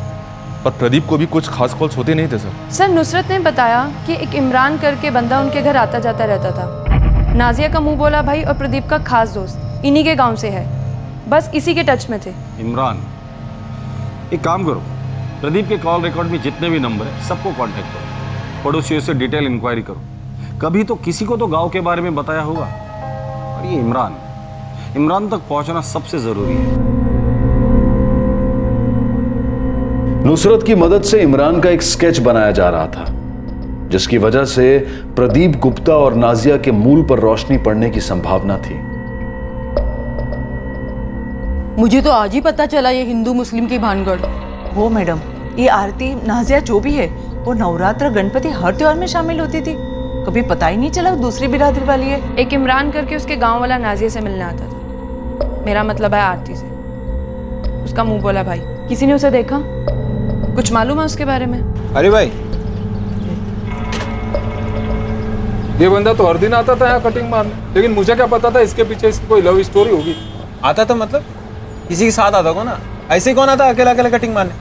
पर प्रदीप को भी कुछ खास कॉल्स होते नहीं थे सर। सर नुसरत ने बताया कि एक इमरान करके बंदा उनके घर आता जाता रहता था। नाजिया का मुंह बोला भाई और प्रदीप का खास दोस्त इन्हीं के गांव से है, बस इसी के टच में थे। इमरान, एक काम करो, प्रदीप के कॉल रिकॉर्ड में जितने भी नंबर है सबको कांटेक्ट करो, पड़ोसियों से डिटेल इंक्वायरी करो। कभी तो किसी को तो गांव के बारे में बताया होगा। और ये इमरान तक पहुंचना सबसे जरूरी है। नुसरत की मदद से इमरान का एक स्केच बनाया जा रहा था, जिसकी वजह से प्रदीप गुप्ता और नाजिया के मूल पर रोशनी पड़ने की संभावना थी। मुझे तो आज ही पता चला ये हिंदू मुस्लिम की भानगढ़। वो मैडम, ये आरती नाजिया जो भी है वो नवरात्र गणपति हर त्योहार में शामिल होती थी। कभी पता ही नहीं चला वो दूसरी बिरादरी वाली है। एक इमरान करके उसके गांव वाला नाजिया से मिलने आता था। मेरा मतलब है आरती से। उसका मुंह बोला भाई। किसी ने उसे देखा? कुछ मालूम है उसके बारे में? अरे भाई, ये बंदा तो हर दिन आता था यहाँ कटिंग मारने, लेकिन मुझे क्या पता था इसके पीछे इसकी कोई लव स्टोरी होगी। आता था मतलब किसी के साथ आता को ना, ऐसे ही कौन आता अकेला अकेला कटिंग मारने?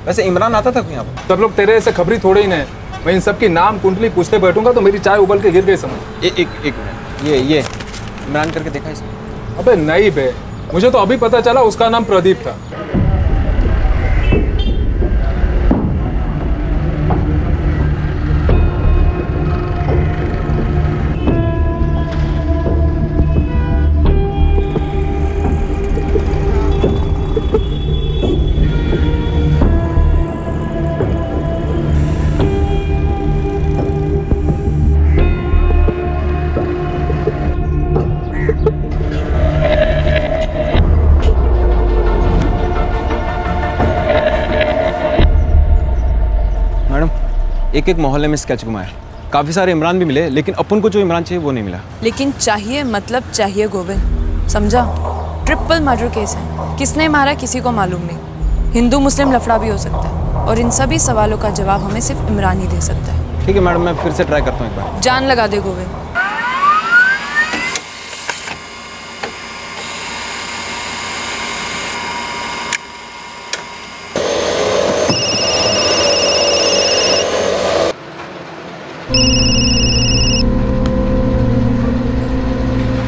वैसे इमरान आता था यहाँ पर? सब लोग तेरे ऐसे खबरी थोड़े ही नहीं। मैं इन सब की नाम कुंडली पूछते बैठूंगा तो मेरी चाय उबल के गिर गई समझ। एक मिनट, ये इमरान करके देखा इसने? अबे नहीं बे, मुझे तो अभी पता चला उसका नाम प्रदीप था। एक मोहल्ले में स्केच घुमाया, काफी सारे इमरान भी मिले, लेकिन अपन को जो इमरान चाहिए वो नहीं मिला। लेकिन चाहिए मतलब चाहिए गोविंद, समझा? ट्रिपल मर्डर केस है, किसने मारा किसी को मालूम नहीं। हिंदू मुस्लिम लफड़ा भी हो सकता है और इन सभी सवालों का जवाब हमें सिर्फ इमरान ही दे सकता है। ठीक है मैडम, मैं फिर से ट्राई करता हूँ एक बार। जान लगा दे गोविंद।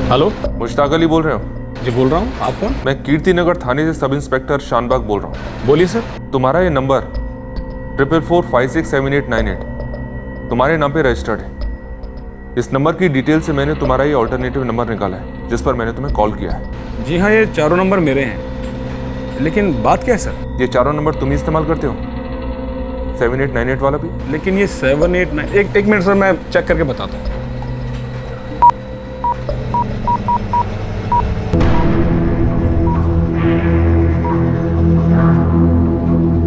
हेलो, मुश्ताक अली बोल रहे हो? जी बोल रहा हूँ। आप कौन? मैं कीर्ति नगर थाने से सब इंस्पेक्टर शानबाग बोल रहा हूँ। बोलिए सर। तुम्हारा ये नंबर 44456788 तुम्हारे नाम पे रजिस्टर्ड है। इस नंबर की डिटेल से मैंने तुम्हारा ये ऑल्टरनेटिव नंबर निकाला है, जिस पर मैंने तुम्हें कॉल किया है। जी हाँ, ये चारों नंबर मेरे हैं, लेकिन बात क्या है सर? ये चारों नंबर तुम ही इस्तेमाल करते हो? 7898 वाला भी? लेकिन ये 789 एक मिनट सर, मैं चेक करके बताता हूँ।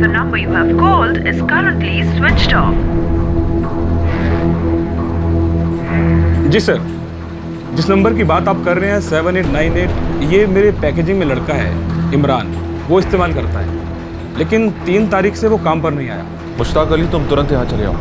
The number you have called is currently switched off. जी सर, जिस नंबर की बात आप कर रहे हैं 7898, ये मेरे पैकेजिंग में लड़का है इमरान, वो इस्तेमाल करता है, लेकिन 3 तारीख से वो काम पर नहीं आया। मुश्ताक अली, तुम तुरंत यहाँ चले आओ।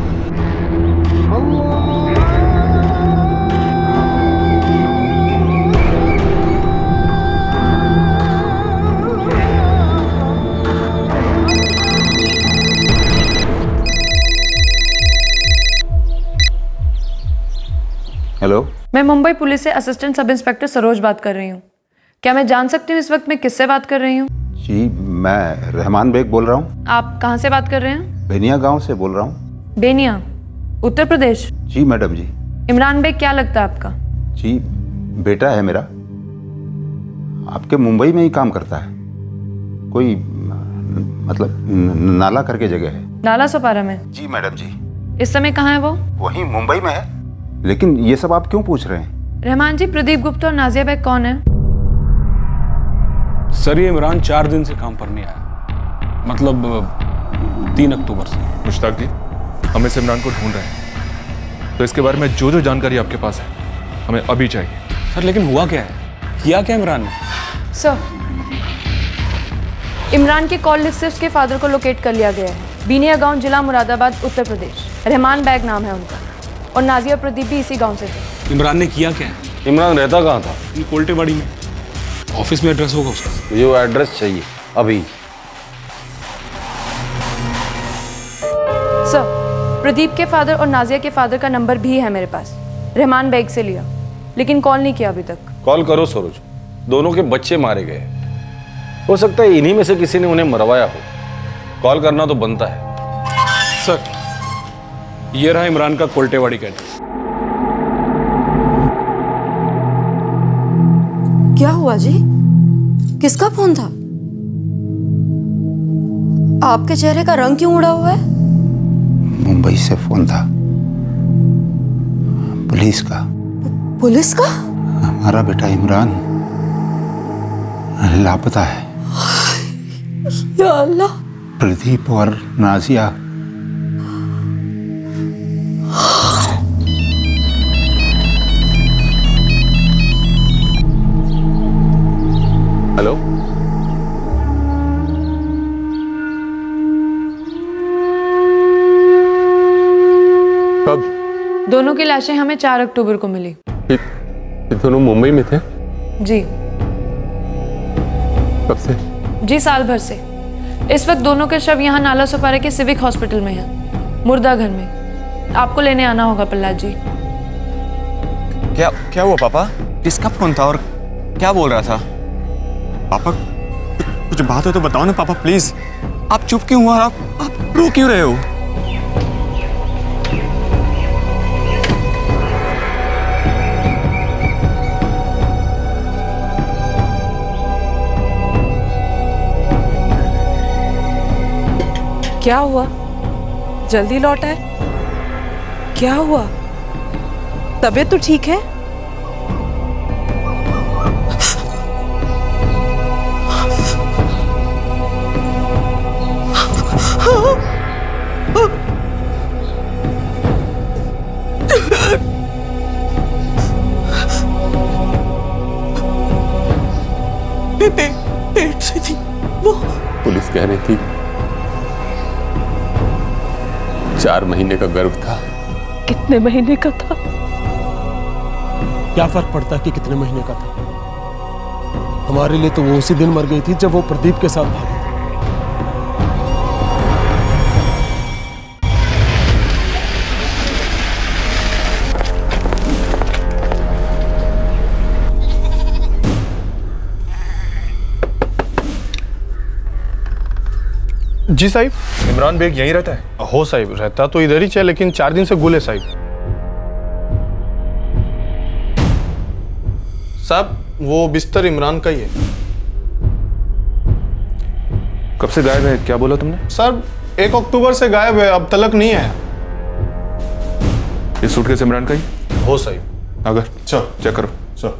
हेलो, मैं मुंबई पुलिस से असिस्टेंट सब इंस्पेक्टर सरोज बात कर रही हूँ। क्या मैं जान सकती हूँ इस वक्त मैं किससे बात कर रही हूँ? जी, मैं रहमान बेग बोल रहा हूँ। आप कहाँ से बात कर रहे हैं? बेनिया गांव से बोल रहा हूँ। बेनिया, उत्तर प्रदेश? जी मैडम जी। इमरान बेग क्या लगता है आपका? जी, बेटा है मेरा, आपके मुंबई में ही काम करता है। कोई मतलब नाला करके जगह है। नाला सोपारा में? जी मैडम जी। इस समय कहाँ है वो? वहीं मुंबई में है। लेकिन ये सब आप क्यों पूछ रहे हैं? रहमान जी, प्रदीप गुप्ता और नाजिया बेग कौन है? सर, ये इमरान 4 दिन से काम पर नहीं आया, मतलब 3 अक्टूबर से। मुश्ताक जी, हम इस इमरान को ढूंढ रहे हैं, तो इसके बारे में जो जो जानकारी आपके पास है हमें अभी चाहिए। सर, लेकिन हुआ क्या है? किया क्या इमरान ने? सर, इमरान के कॉल लिस्ट से उसके फादर को लोकेट कर लिया गया है। बीनिया गांव, जिला मुरादाबाद, उत्तर प्रदेश। रहमान बैग नाम है उनका, और नाजिया प्रदीप भी इसी गांव से थे। इमरान ने किया क्या? इमरान रहता कहाँ था? कोल्टेवाड़ी में। ऑफिस में एड्रेस होगा उसका। मुझे वो एड्रेस चाहिए अभी। सर, प्रदीप के फादर और नाजिया के फादर का नंबर भी है मेरे पास। रहमान बैग से लिया, लेकिन कॉल नहीं किया अभी तक। कॉल करो सरोज, दोनों के बच्चे मारे गए, हो सकता है इन्हीं में से किसी ने उन्हें मरवाया हो। कॉल करना तो बनता है। सर, ये रहा इमरान का कोल्टेवाड़ी का एड्रेस। क्या हुआ जी? किसका फोन था? आपके चेहरे का रंग क्यों उड़ा हुआ है? मुंबई से फोन था, पुलिस का। पुलिस का? हमारा बेटा इमरान लापता है। या अल्लाह। प्रदीप और नाजिया हेलो, कब? दोनों की लाशें हमें 4 अक्टूबर को मिली। ये दोनों मुंबई में थे? जी। कब से? जी, साल भर से। इस वक्त दोनों के शव यहाँ नाला सुपारा के सिविक हॉस्पिटल में हैं, मुर्दा घर में। आपको लेने आना होगा प्रहलाद जी। क्या हुआ पापा? किसका फोन था और क्या बोल रहा था? पापा कुछ बात हो तो बताओ ना पापा, प्लीज। आप चुप क्यों हुआ? आप रो क्यों रहे हो? क्या हुआ? जल्दी लौट आए। क्या हुआ? तबीयत तो ठीक है? पेट से थी वो। पुलिस कह रही थी 4 महीने का गर्भ था। कितने महीने का था? क्या फर्क पड़ता है कि कितने महीने का था? हमारे लिए तो वो उसी दिन मर गई थी जब वो प्रदीप के साथ भागी थी। जी साहिब। इमरान बेग यहीं रहता है? हो साहिब, रहता तो इधर ही है, लेकिन 4 दिन से गुल है साहिब। साहब, वो बिस्तर इमरान का ही है। कब से गायब है? क्या बोला तुमने? सर, 1 अक्टूबर से गायब है, अब तलक नहीं आया। ये सूटकेस इमरान का ही? हो साहिब। अगर चेक करो। सर,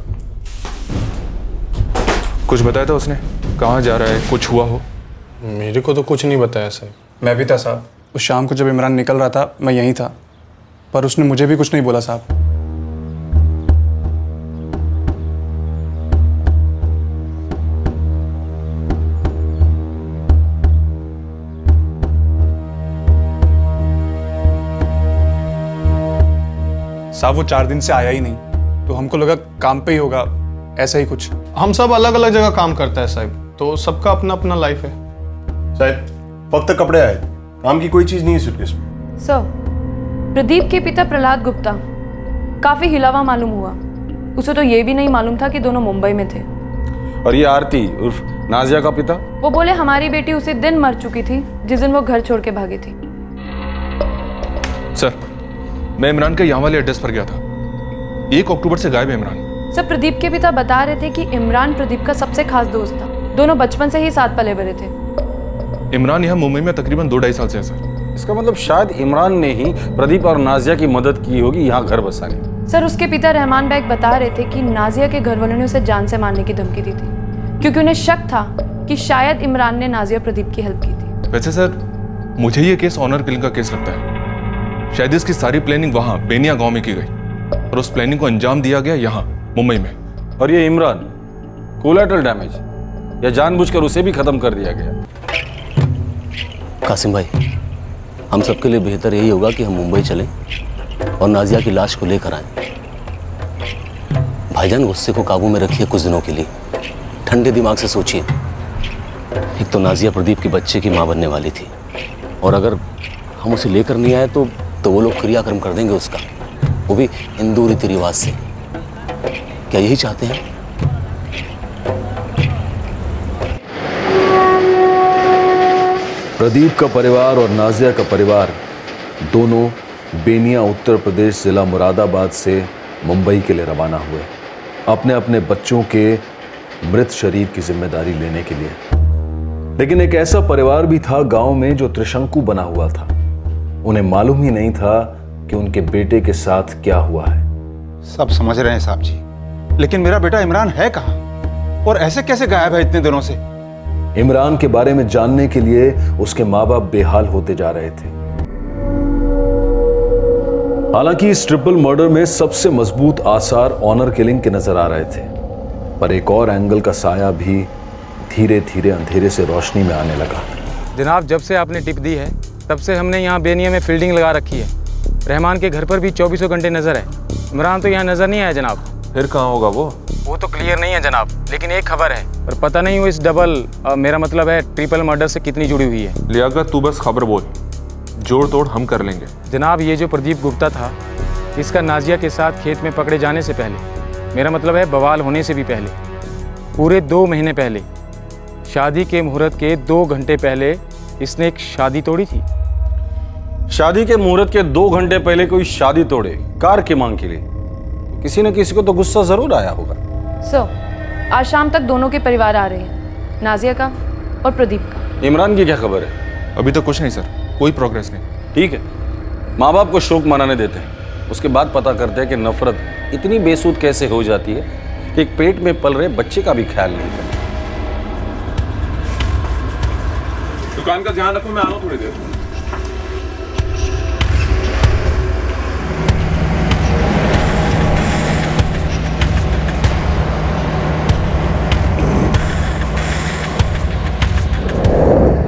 कुछ बताया था उसने? कहाँ जा रहा है? कुछ हुआ हो? मेरे को तो कुछ नहीं बताया साहब। मैं भी था साहब, उस शाम को जब इमरान निकल रहा था मैं यहीं था, पर उसने मुझे भी कुछ नहीं बोला साहब। साहब वो 4 दिन से आया ही नहीं, तो हमको लगा काम पे ही होगा, ऐसा ही कुछ। हम सब अलग अलग जगह काम करता है साहब, तो सबका अपना अपना लाइफ है। शायद वक्त कपड़े आए, काम की कोई चीज नहीं है सूटकेस में। सर, प्रदीप के पिता प्रहलाद गुप्ता काफी हिलावा मालूम हुआ। उसे तो ये भी नहीं मालूम था कि दोनों मुंबई में थे। और ये आरती उर्फ नाजिया का पिता? वो बोले हमारी बेटी उसी दिन मर चुकी थी जिस दिन वो घर छोड़ के भागी थी। सर, मैं इमरान के यहाँ वाले एड्रेस पर गया था। 1 अक्टूबर से गायब है इमरान। सर, प्रदीप के पिता बता रहे थे कि इमरान प्रदीप का सबसे खास दोस्त था। दोनों बचपन से ही साथ पले बड़े थे। इमरान यहाँ मुंबई में तकरीबन 2-2.5 साल से है सर। इसका मतलब शायद इमरान ने ही प्रदीप और नाजिया की मदद की होगी यहाँ घर बसाने। सर, उसके पिता रहमान बैग बता रहे थे कि नाजिया के घर वालों ने उसे जान से मारने की धमकी दी थी, क्योंकि उन्हें शक था कि शायद इमरान ने नाजिया प्रदीप की हेल्प की थी। वैसे सर, मुझे ये केस ऑनर किलिंग का केस लगता है। शायद इसकी सारी प्लानिंग वहाँ बेनिया गाँव में की गई और उस प्लानिंग को अंजाम दिया गया यहाँ मुंबई में। और ये इमरान कोलैटरल डैमेज या जानबूझकर उसे भी खत्म कर दिया गया? कासिम भाई, हम सबके लिए बेहतर यही होगा कि हम मुंबई चलें और नाजिया की लाश को लेकर आएं। भाईजान, गुस्से को काबू में रखिए कुछ दिनों के लिए, ठंडे दिमाग से सोचिए। एक तो नाजिया प्रदीप के बच्चे की मां बनने वाली थी, और अगर हम उसे लेकर नहीं आए तो वो लोग क्रियाक्रम कर देंगे उसका, वो भी हिंदू रीति रिवाज से। क्या यही चाहते हैं? प्रदीप का परिवार और नाजिया का परिवार दोनों बेनिया उत्तर प्रदेश जिला मुरादाबाद से मुंबई के लिए रवाना हुए, अपने अपने बच्चों के मृत शरीर की जिम्मेदारी लेने के लिए। लेकिन एक ऐसा परिवार भी था गांव में जो त्रिशंकु बना हुआ था। उन्हें मालूम ही नहीं था कि उनके बेटे के साथ क्या हुआ है। सब समझ रहे हैं साहब जी, लेकिन मेरा बेटा इमरान है कहाँ और ऐसे कैसे गायब है इतने दिनों से? इमरान के बारे में जानने के लिए उसके माँ बाप बेहाल होते जा रहे थे। हालांकि इस ट्रिपल मर्डर में सबसे मजबूत आसार ऑनर किलिंग के नजर आ रहे थे, पर एक और एंगल का साया भी धीरे धीरे अंधेरे से रोशनी में आने लगा। जनाब, जब से आपने टिप दी है तब से हमने यहाँ बेनिया में फील्डिंग लगा रखी है। रहमान के घर पर भी 24 घंटे नजर है। इमरान तो यहाँ नजर नहीं आया जनाब। फिर कहाँ होगा वो तो क्लियर नहीं है जनाब, लेकिन एक खबर है, पर पता नहीं वो इस मेरा मतलब है ट्रिपल मर्डर से कितनी जुड़ी हुई है। लियाकत, तू बस खबर बोल, जोड़ तोड़ हम कर लेंगे। जनाब, ये जो प्रदीप गुप्ता था, इसका नाजिया के साथ खेत में पकड़े जाने से पहले, मेरा मतलब है बवाल होने से भी पहले, पूरे 2 महीने पहले, शादी के मुहूर्त के 2 घंटे पहले इसने एक शादी तोड़ी थी। शादी के मुहूर्त के 2 घंटे पहले कोई शादी तोड़े कार की मांग के लिए, किसी न किसी को तो गुस्सा जरूर आया होगा। आज शाम तक दोनों के परिवार आ रहे हैं, नाजिया का और प्रदीप का। इमरान की क्या खबर है? अभी तो कुछ नहीं सर, कोई प्रोग्रेस नहीं। ठीक है, माँ बाप को शोक मनाने देते हैं, उसके बाद पता करते हैं कि नफरत इतनी बेसूद कैसे हो जाती है कि एक पेट में पल रहे बच्चे का भी ख्याल नहीं करते। दुकान का ध्यान रखो, मैं आ रहा हूँ थोड़ी देर।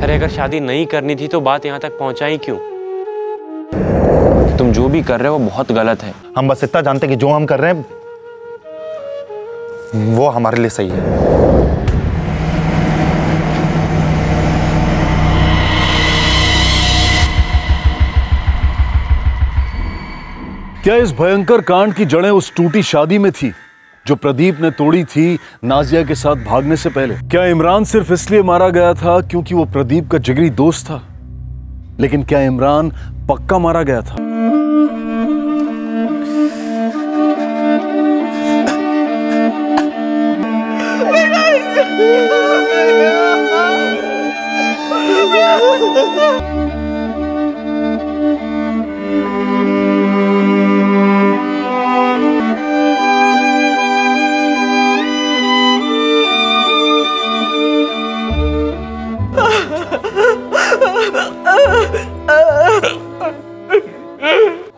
अरे अगर शादी नहीं करनी थी तो बात यहाँ तक पहुँचाई क्यों? तुम जो भी कर रहे हो वो बहुत गलत है। हम बस इतना जानते कि जो हम कर रहे हैं वो हमारे लिए सही है। क्या इस भयंकर कांड की जड़ें उस टूटी शादी में थी जो प्रदीप ने तोड़ी थी नाजिया के साथ भागने से पहले? क्या इमरान सिर्फ इसलिए मारा गया था क्योंकि वो प्रदीप का जिगरी दोस्त था? लेकिन क्या इमरान पक्का मारा गया था?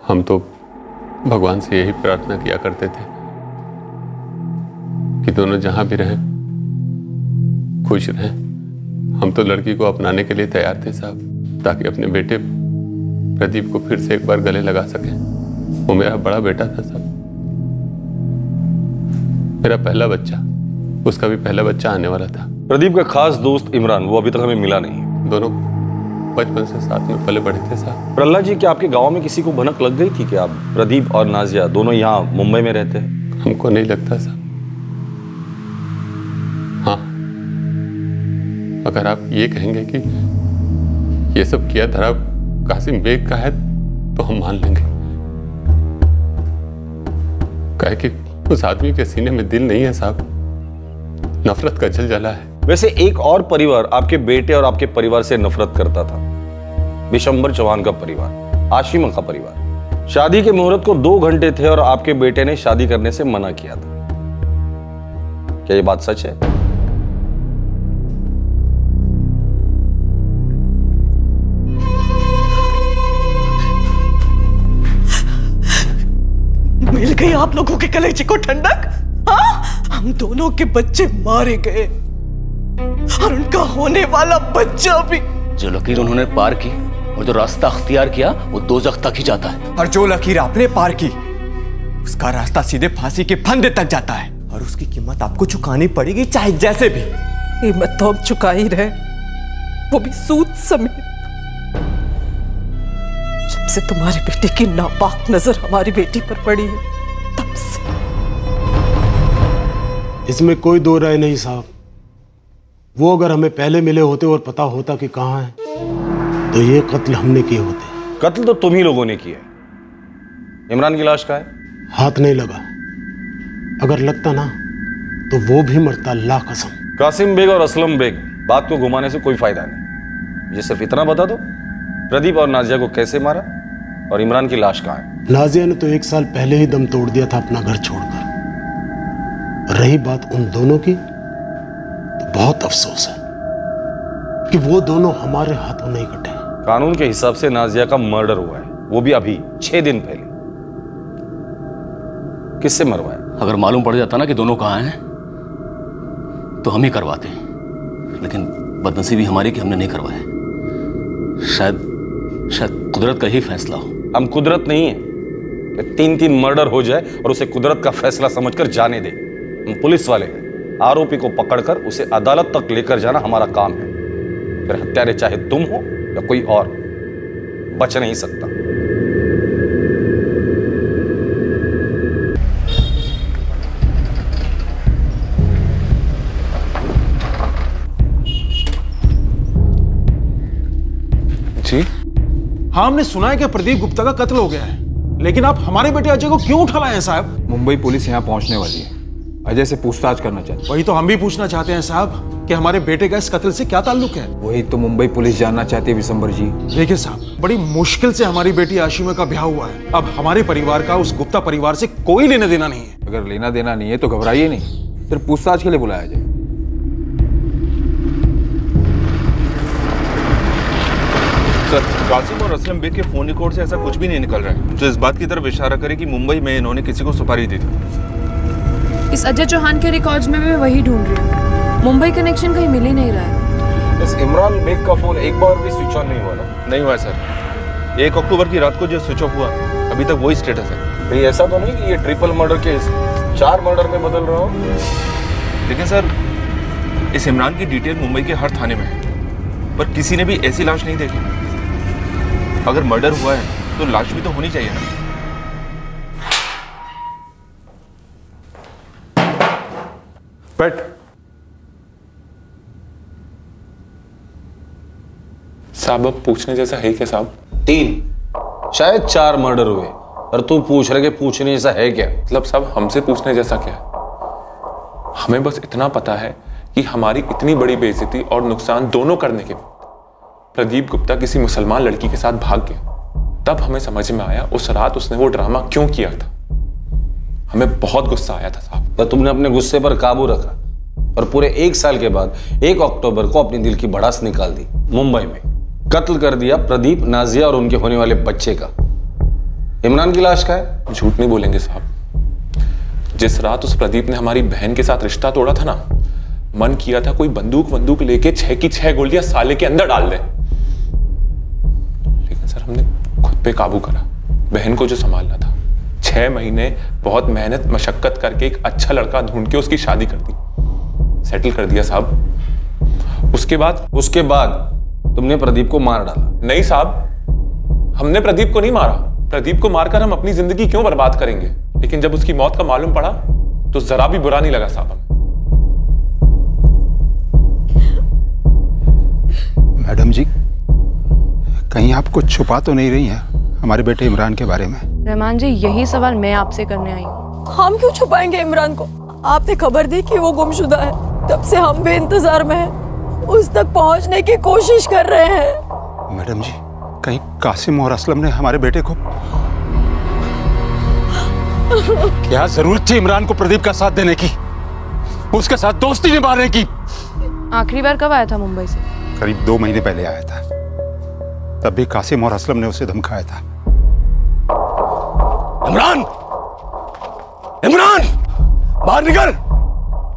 हम तो भगवान से यही प्रार्थना किया करते थे कि दोनों जहां भी रहें खुश रहें। हम तो लड़की को अपनाने के लिए तैयार थे साहब, ताकि अपने बेटे प्रदीप को फिर से एक बार गले लगा सकें। वो मेरा बड़ा बेटा था साहब, मेरा पहला बच्चा, उसका भी पहला बच्चा आने वाला था। प्रदीप का खास दोस्त इमरान, वो अभी तक हमें मिला नहीं। दोनों बचपन से साथ में पले बड़े थे साहब। प्रहलाद जी, क्या आपके गांव में किसी को भनक लग गई थी कि आप प्रदीप और नाजिया दोनों यहाँ मुंबई में रहते हैं? हमको नहीं लगता साहब। हाँ, अगर आप ये कहेंगे कि ये सब किया धरा कासिम बेग का है तो हम मान लेंगे। कहे कि उस आदमी के सीने में दिल नहीं है साहब, नफरत का जलजला है। वैसे एक और परिवार आपके बेटे और आपके परिवार से नफरत करता था, बिशंबर चौहान का परिवार, आशिमा का परिवार। शादी के मुहूर्त को 2 घंटे थे और आपके बेटे ने शादी करने से मना किया था। क्या ये बात सच है? मिल गई आप लोगों के कलेजे को ठंडक? हाँ, हम दोनों के बच्चे मारे गए। और उनका होने वाला बच्चा भी। जो लकीर उन्होंने पार की और जो रास्ता अख्तियार किया वो दोज़ख तक ही जाता है। और जो लकीर आपने पार की उसका रास्ता सीधे फांसी के फंदे तक जाता है, और उसकी कीमत आपको चुकानी पड़ेगी चाहे जैसे भी। कीमत तो हम चुका ही रहे, वो भी सूद समेत। जब से तुम्हारी बेटी की नापाक नजर हमारी बेटी पर पड़ी है तब से। इसमें कोई दो राय नहीं साहब। वो अगर हमें पहले मिले होते और पता होता कि कहाँ है तो ये कत्ल हमने किए होते। कत्ल तो तुम ही लोगों ने किया है। इमरान की लाश का है? हाथ नहीं लगा, अगर लगता ना तो वो भी मरता, अल्लाह कसम। कासिम बेग और असलम बेग, बात को घुमाने से कोई फायदा नहीं। मुझे सिर्फ इतना बता दो, प्रदीप और नाजिया को कैसे मारा और इमरान की लाश कहाँ है? नाजिया ने तो 1 साल पहले ही दम तोड़ दिया था अपना घर छोड़कर। रही बात उन दोनों की तो बहुत अफसोस है कि वो दोनों हमारे हाथों नहीं कटे। कानून के हिसाब से नाजिया का मर्डर हुआ है, वो भी अभी 6 दिन पहले। किससे मरवाया? अगर मालूम पड़ जाता ना कि दोनों कहाँ हैं तो हम ही करवाते, लेकिन बदनसीबी हमारी कि हमने नहीं करवाया। शायद कुदरत का ही फैसला हो। हम कुदरत नहीं है 3-3 मर्डर हो जाए और उसे कुदरत का फैसला समझकर जाने दे। हम पुलिस वाले हैं, आरोपी को पकड़कर उसे अदालत तक लेकर जाना हमारा काम है। फिर हत्यारे चाहे तुम हो या कोई और, बच नहीं सकता। जी हाँ, हमने सुना है कि प्रदीप गुप्ता का कत्ल हो गया है, लेकिन आप हमारे बेटे अजय को क्यों उठा लाए हैं साहब? मुंबई पुलिस यहाँ पहुंचने वाली है, अजय से पूछताछ करना चाहते हैं। वही तो हम भी पूछना चाहते हैं साहब कि हमारे बेटे का इस कत्ल से क्या ताल्लुक है। वही तो मुंबई पुलिस जानना चाहती है विशंबर जी। देखिए साहब, बड़ी मुश्किल से हमारी बेटी आशिमा का ब्याह हुआ है। अब हमारे परिवार का उस गुप्ता परिवार से कोई लेना देना नहीं है। अगर लेना देना नहीं है तो घबराइए नहीं, सिर्फ पूछताछ के लिए बुलाया जाए। सर, कासिम और असलम बेग के फोन रिकॉर्ड से ऐसा कुछ भी नहीं निकल रहा है जो इस बात की तरफ इशारा करे कि मुंबई में इन्होंने किसी को सुपारी दी थी। इस अजय चौहान के रिकॉर्ड्स में मैं वही ढूंढ रही हूँ। मुंबई कनेक्शन कहीं मिल ही नहीं रहा है। इस इमरान बेग का फोन एक बार भी स्विच ऑन नहीं हुआ ना? नहीं हुआ सर। 1 अक्टूबर की रात को जो स्विच ऑफ हुआ अभी तक वही स्टेटस है। भाई ऐसा तो नहीं कि ये ट्रिपल मर्डर केस 4 मर्डर में बदल रहा हो? लेकिन सर, इस इमरान की डिटेल मुंबई के हर थाने में है, पर किसी ने भी ऐसी लाश नहीं देखी। अगर मर्डर हुआ है तो लाश भी तो होनी चाहिए ना। बट साहब अब पूछने जैसा है क्या साहब? 3 शायद 4 मर्डर हुए और तू पूछ रहे कि पूछने जैसा है क्या? मतलब साहब हमसे पूछने जैसा क्या है? हमें बस इतना पता है कि हमारी इतनी बड़ी बेइज्जती और नुकसान दोनों करने के बाद प्रदीप गुप्ता किसी मुसलमान लड़की के साथ भाग गया। तब हमें समझ में आया उस रात उसने वो ड्रामा क्यों किया था। हमें बहुत गुस्सा आया था साहब। तो तुमने अपने गुस्से पर काबू रखा और पूरे 1 साल के बाद 1 अक्टूबर को अपनी दिल की भड़ास निकाल दी। मुंबई में कत्ल कर दिया प्रदीप, नाजिया और उनके होने वाले बच्चे का। इमरान की लाश का है? झूठ नहीं बोलेंगे साहब। जिस रात उस प्रदीप ने हमारी बहन के साथ रिश्ता तोड़ा था ना, मन किया था कोई बंदूक लेके 6 की 6 गोलियां साले के अंदर डाल दे। लेकिन सर हमने खुद पे काबू करा। बहन को जो संभालना था, 6 महीने बहुत मेहनत मशक्कत करके एक अच्छा लड़का ढूंढ के उसकी शादी कर दी, सेटल कर दिया साहब। उसके बाद तुमने प्रदीप को मार डाला? नहीं साहब, हमने प्रदीप को नहीं मारा। प्रदीप को मारकर हम अपनी जिंदगी क्यों बर्बाद करेंगे? लेकिन जब उसकी मौत का मालूम पड़ा तो जरा भी बुरा नहीं लगा साहब हमें। मैडम जी, कहीं आप कुछ छुपा तो नहीं रही हैं हमारे बेटे इमरान के बारे में? रहमान जी, यही सवाल मैं आपसे करने आई हूँ। हम क्यों छुपाएंगे इमरान को? आपने खबर दी कि वो गुमशुदा है, तब से हम भी इंतजार में हैं। उस तक पहुंचने की कोशिश कर रहे हैं। मैडम जी, कहीं कासिम और असलम ने हमारे बेटे को... क्या जरूरत थी इमरान को प्रदीप का साथ देने की, उसके साथ दोस्ती निभाने की? आखिरी बार कब आया था मुंबई से? करीब 2 महीने पहले आया था। तब भी कासिम और असलम ने उसे धमकाया था। इमरान! इमरान! बाहर निकल!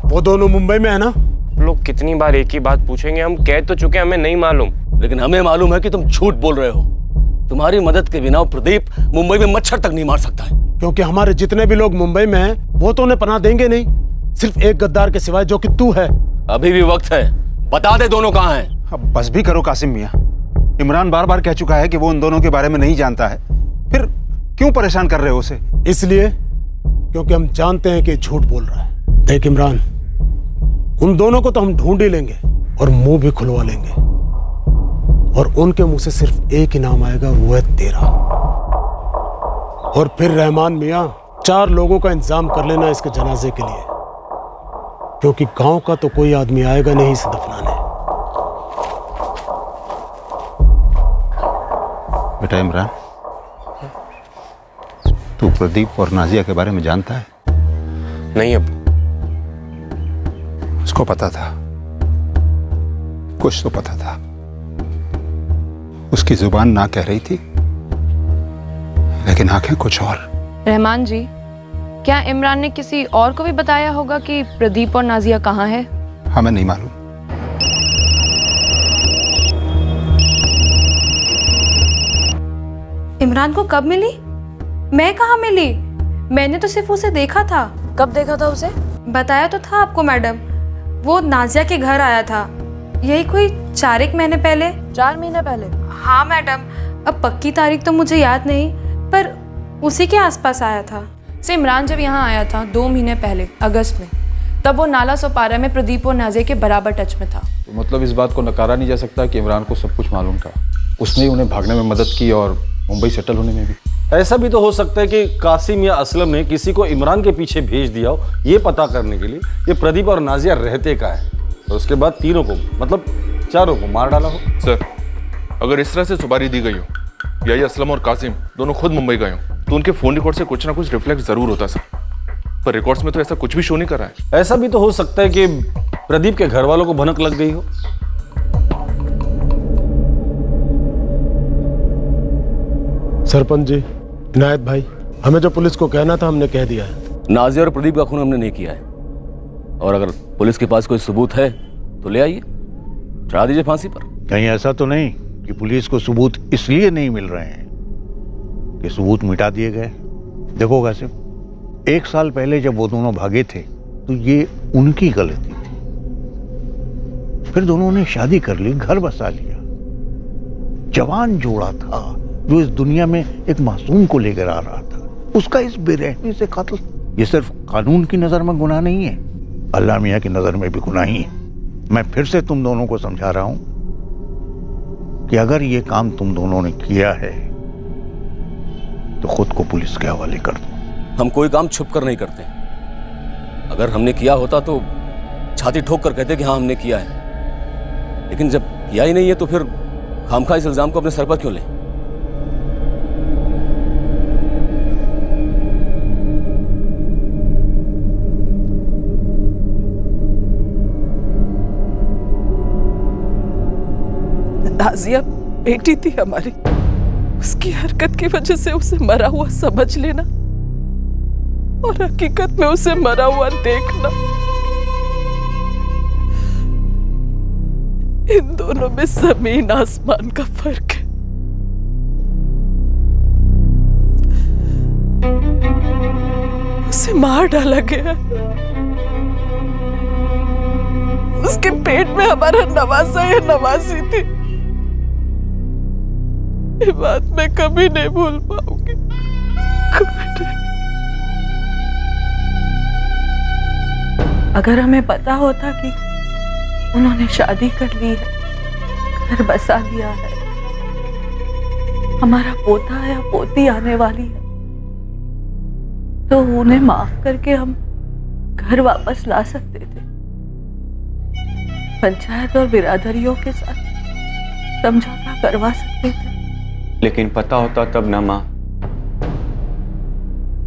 वो दोनों मुंबई में है ना? लोग कितनी बार एक ही बात पूछेंगे? हम कह तो चुके हमें नहीं मालूम। लेकिन हमें मालूम है कि तुम झूठ बोल रहे हो। तुम्हारी मदद के बिना प्रदीप मुंबई में मच्छर तक नहीं मार सकता है। क्योंकि हमारे जितने भी लोग मुंबई में हैं वो तो उन्हें पनाह देंगे नहीं, सिर्फ एक गद्दार के सिवाय जो कि तू है। अभी भी वक्त है, बता दे दोनों कहाँ हैं। अब बस भी करो कासिम मियाँ। इमरान बार बार कह चुका है कि वो उन दोनों के बारे में नहीं जानता है, फिर क्यों परेशान कर रहे हो उसे? इसलिए क्योंकि हम जानते हैं कि झूठ बोल रहा है। देख इमरान, उन दोनों को तो हम ढूंढ ही लेंगे और मुंह भी खुलवा लेंगे, और उनके मुंह से सिर्फ एक ही नाम आएगा, वो है तेरा। और फिर रहमान मियाँ 4 लोगों का इंतजाम कर लेना इसके जनाजे के लिए, क्योंकि गांव का तो कोई आदमी आएगा नहीं इसे दफनाने। बेटा इमरान, तू प्रदीप और नाजिया के बारे में जानता है? नहीं अब। उसको पता था, कुछ तो पता था। उसकी जुबान ना कह रही थी, लेकिन आंखें कुछ और। रहमान जी, क्या इमरान ने किसी और को भी बताया होगा कि प्रदीप और नाजिया कहाँ है? हमें नहीं मालूम। इमरान को कब मिली? मैं कहाँ मिली? मैंने तो सिर्फ उसे देखा था। कब देखा था उसे? बताया तो था आपको मैडम, वो नाजिया के घर आया था, यही कोई 4 महीने पहले। 4 महीने पहले? हाँ मैडम, अब पक्की तारीख तो मुझे याद नहीं, पर उसी के आसपास आया था। से इमरान जब यहाँ आया था 2 महीने पहले अगस्त में, तब वो नाला सोपारा में प्रदीप और नाजिया के बराबर टच में था। तो मतलब इस बात को नकारा नहीं जा सकता कि इमरान को सब कुछ मालूम था। उसने ही उन्हें भागने में मदद की और मुंबई सेटल होने में भी। ऐसा भी तो हो सकता है कि कासिम या असलम ने किसी को इमरान के पीछे भेज दिया हो, ये पता करने के लिए ये प्रदीप और नाजिया रहते का है, और उसके बाद तीनों को, मतलब 4 को मार डाला हो। सर, अगर इस तरह से सुपारी दी गई हो या ये असलम और कासिम दोनों खुद मुंबई गए हो, तो उनके फोन रिकॉर्ड से कुछ ना कुछ रिफ्लेक्ट जरूर होता सर, पर रिकॉर्ड्स में तो ऐसा कुछ भी शो नहीं कर रहा है। ऐसा भी तो हो सकता है कि प्रदीप के घर वालों को भनक लग गई हो। सरपंच जी, इनायत भाई, हमें जो पुलिस को कहना था हमने कह दिया है। नाजिया और प्रदीप का खून हमने नहीं किया है, और अगर पुलिस के पास कोई सबूत है तो ले आइए, चढ़ा दीजिए फांसी पर। कहीं ऐसा तो नहीं कि पुलिस को सबूत इसलिए नहीं मिल रहे हैं कि सबूत मिटा दिए गए? देखो कासिम, 1 साल पहले जब वो दोनों भागे थे तो ये उनकी गलती थी। फिर दोनों ने शादी कर ली, घर बसा लिया, जवान जोड़ा था जो इस दुनिया में एक मासूम को लेकर आ रहा था, उसका इस बेरहमी से कत्ल। ये सिर्फ कानून की नजर में गुनाह नहीं है, अल्लाह मियां की नजर में भी गुनाह ही है। मैं फिर से तुम दोनों को समझा रहा हूं कि अगर ये काम तुम दोनों ने किया है तो खुद को पुलिस के हवाले कर दो। हम कोई काम छुप कर नहीं करते। अगर हमने किया होता तो छाती ठोक कर कहते कि हाँ हमने किया है, लेकिन जब किया ही नहीं है तो फिर खामखा इस इल्जाम को अपने सर पर क्यों लें? नाजिया बेटी थी हमारी, उसकी हरकत की वजह से उसे मरा हुआ समझ लेना और हकीकत में उसे मरा हुआ देखना, इन दोनों में जमीन आसमान का फर्क है। उसे मार डाला गया, उसके पेट में हमारा नवासा या नवासी थी। ये बात मैं कभी नहीं भूल पाऊंगी, कभी नहीं। अगर हमें पता होता कि उन्होंने शादी कर ली है, घर बसा लिया है, हमारा पोता या पोती आने वाली है, तो उन्हें माफ करके हम घर वापस ला सकते थे, पंचायत और बिरादरियों के साथ समझौता करवा सकते थे। लेकिन पता होता तब ना माँ,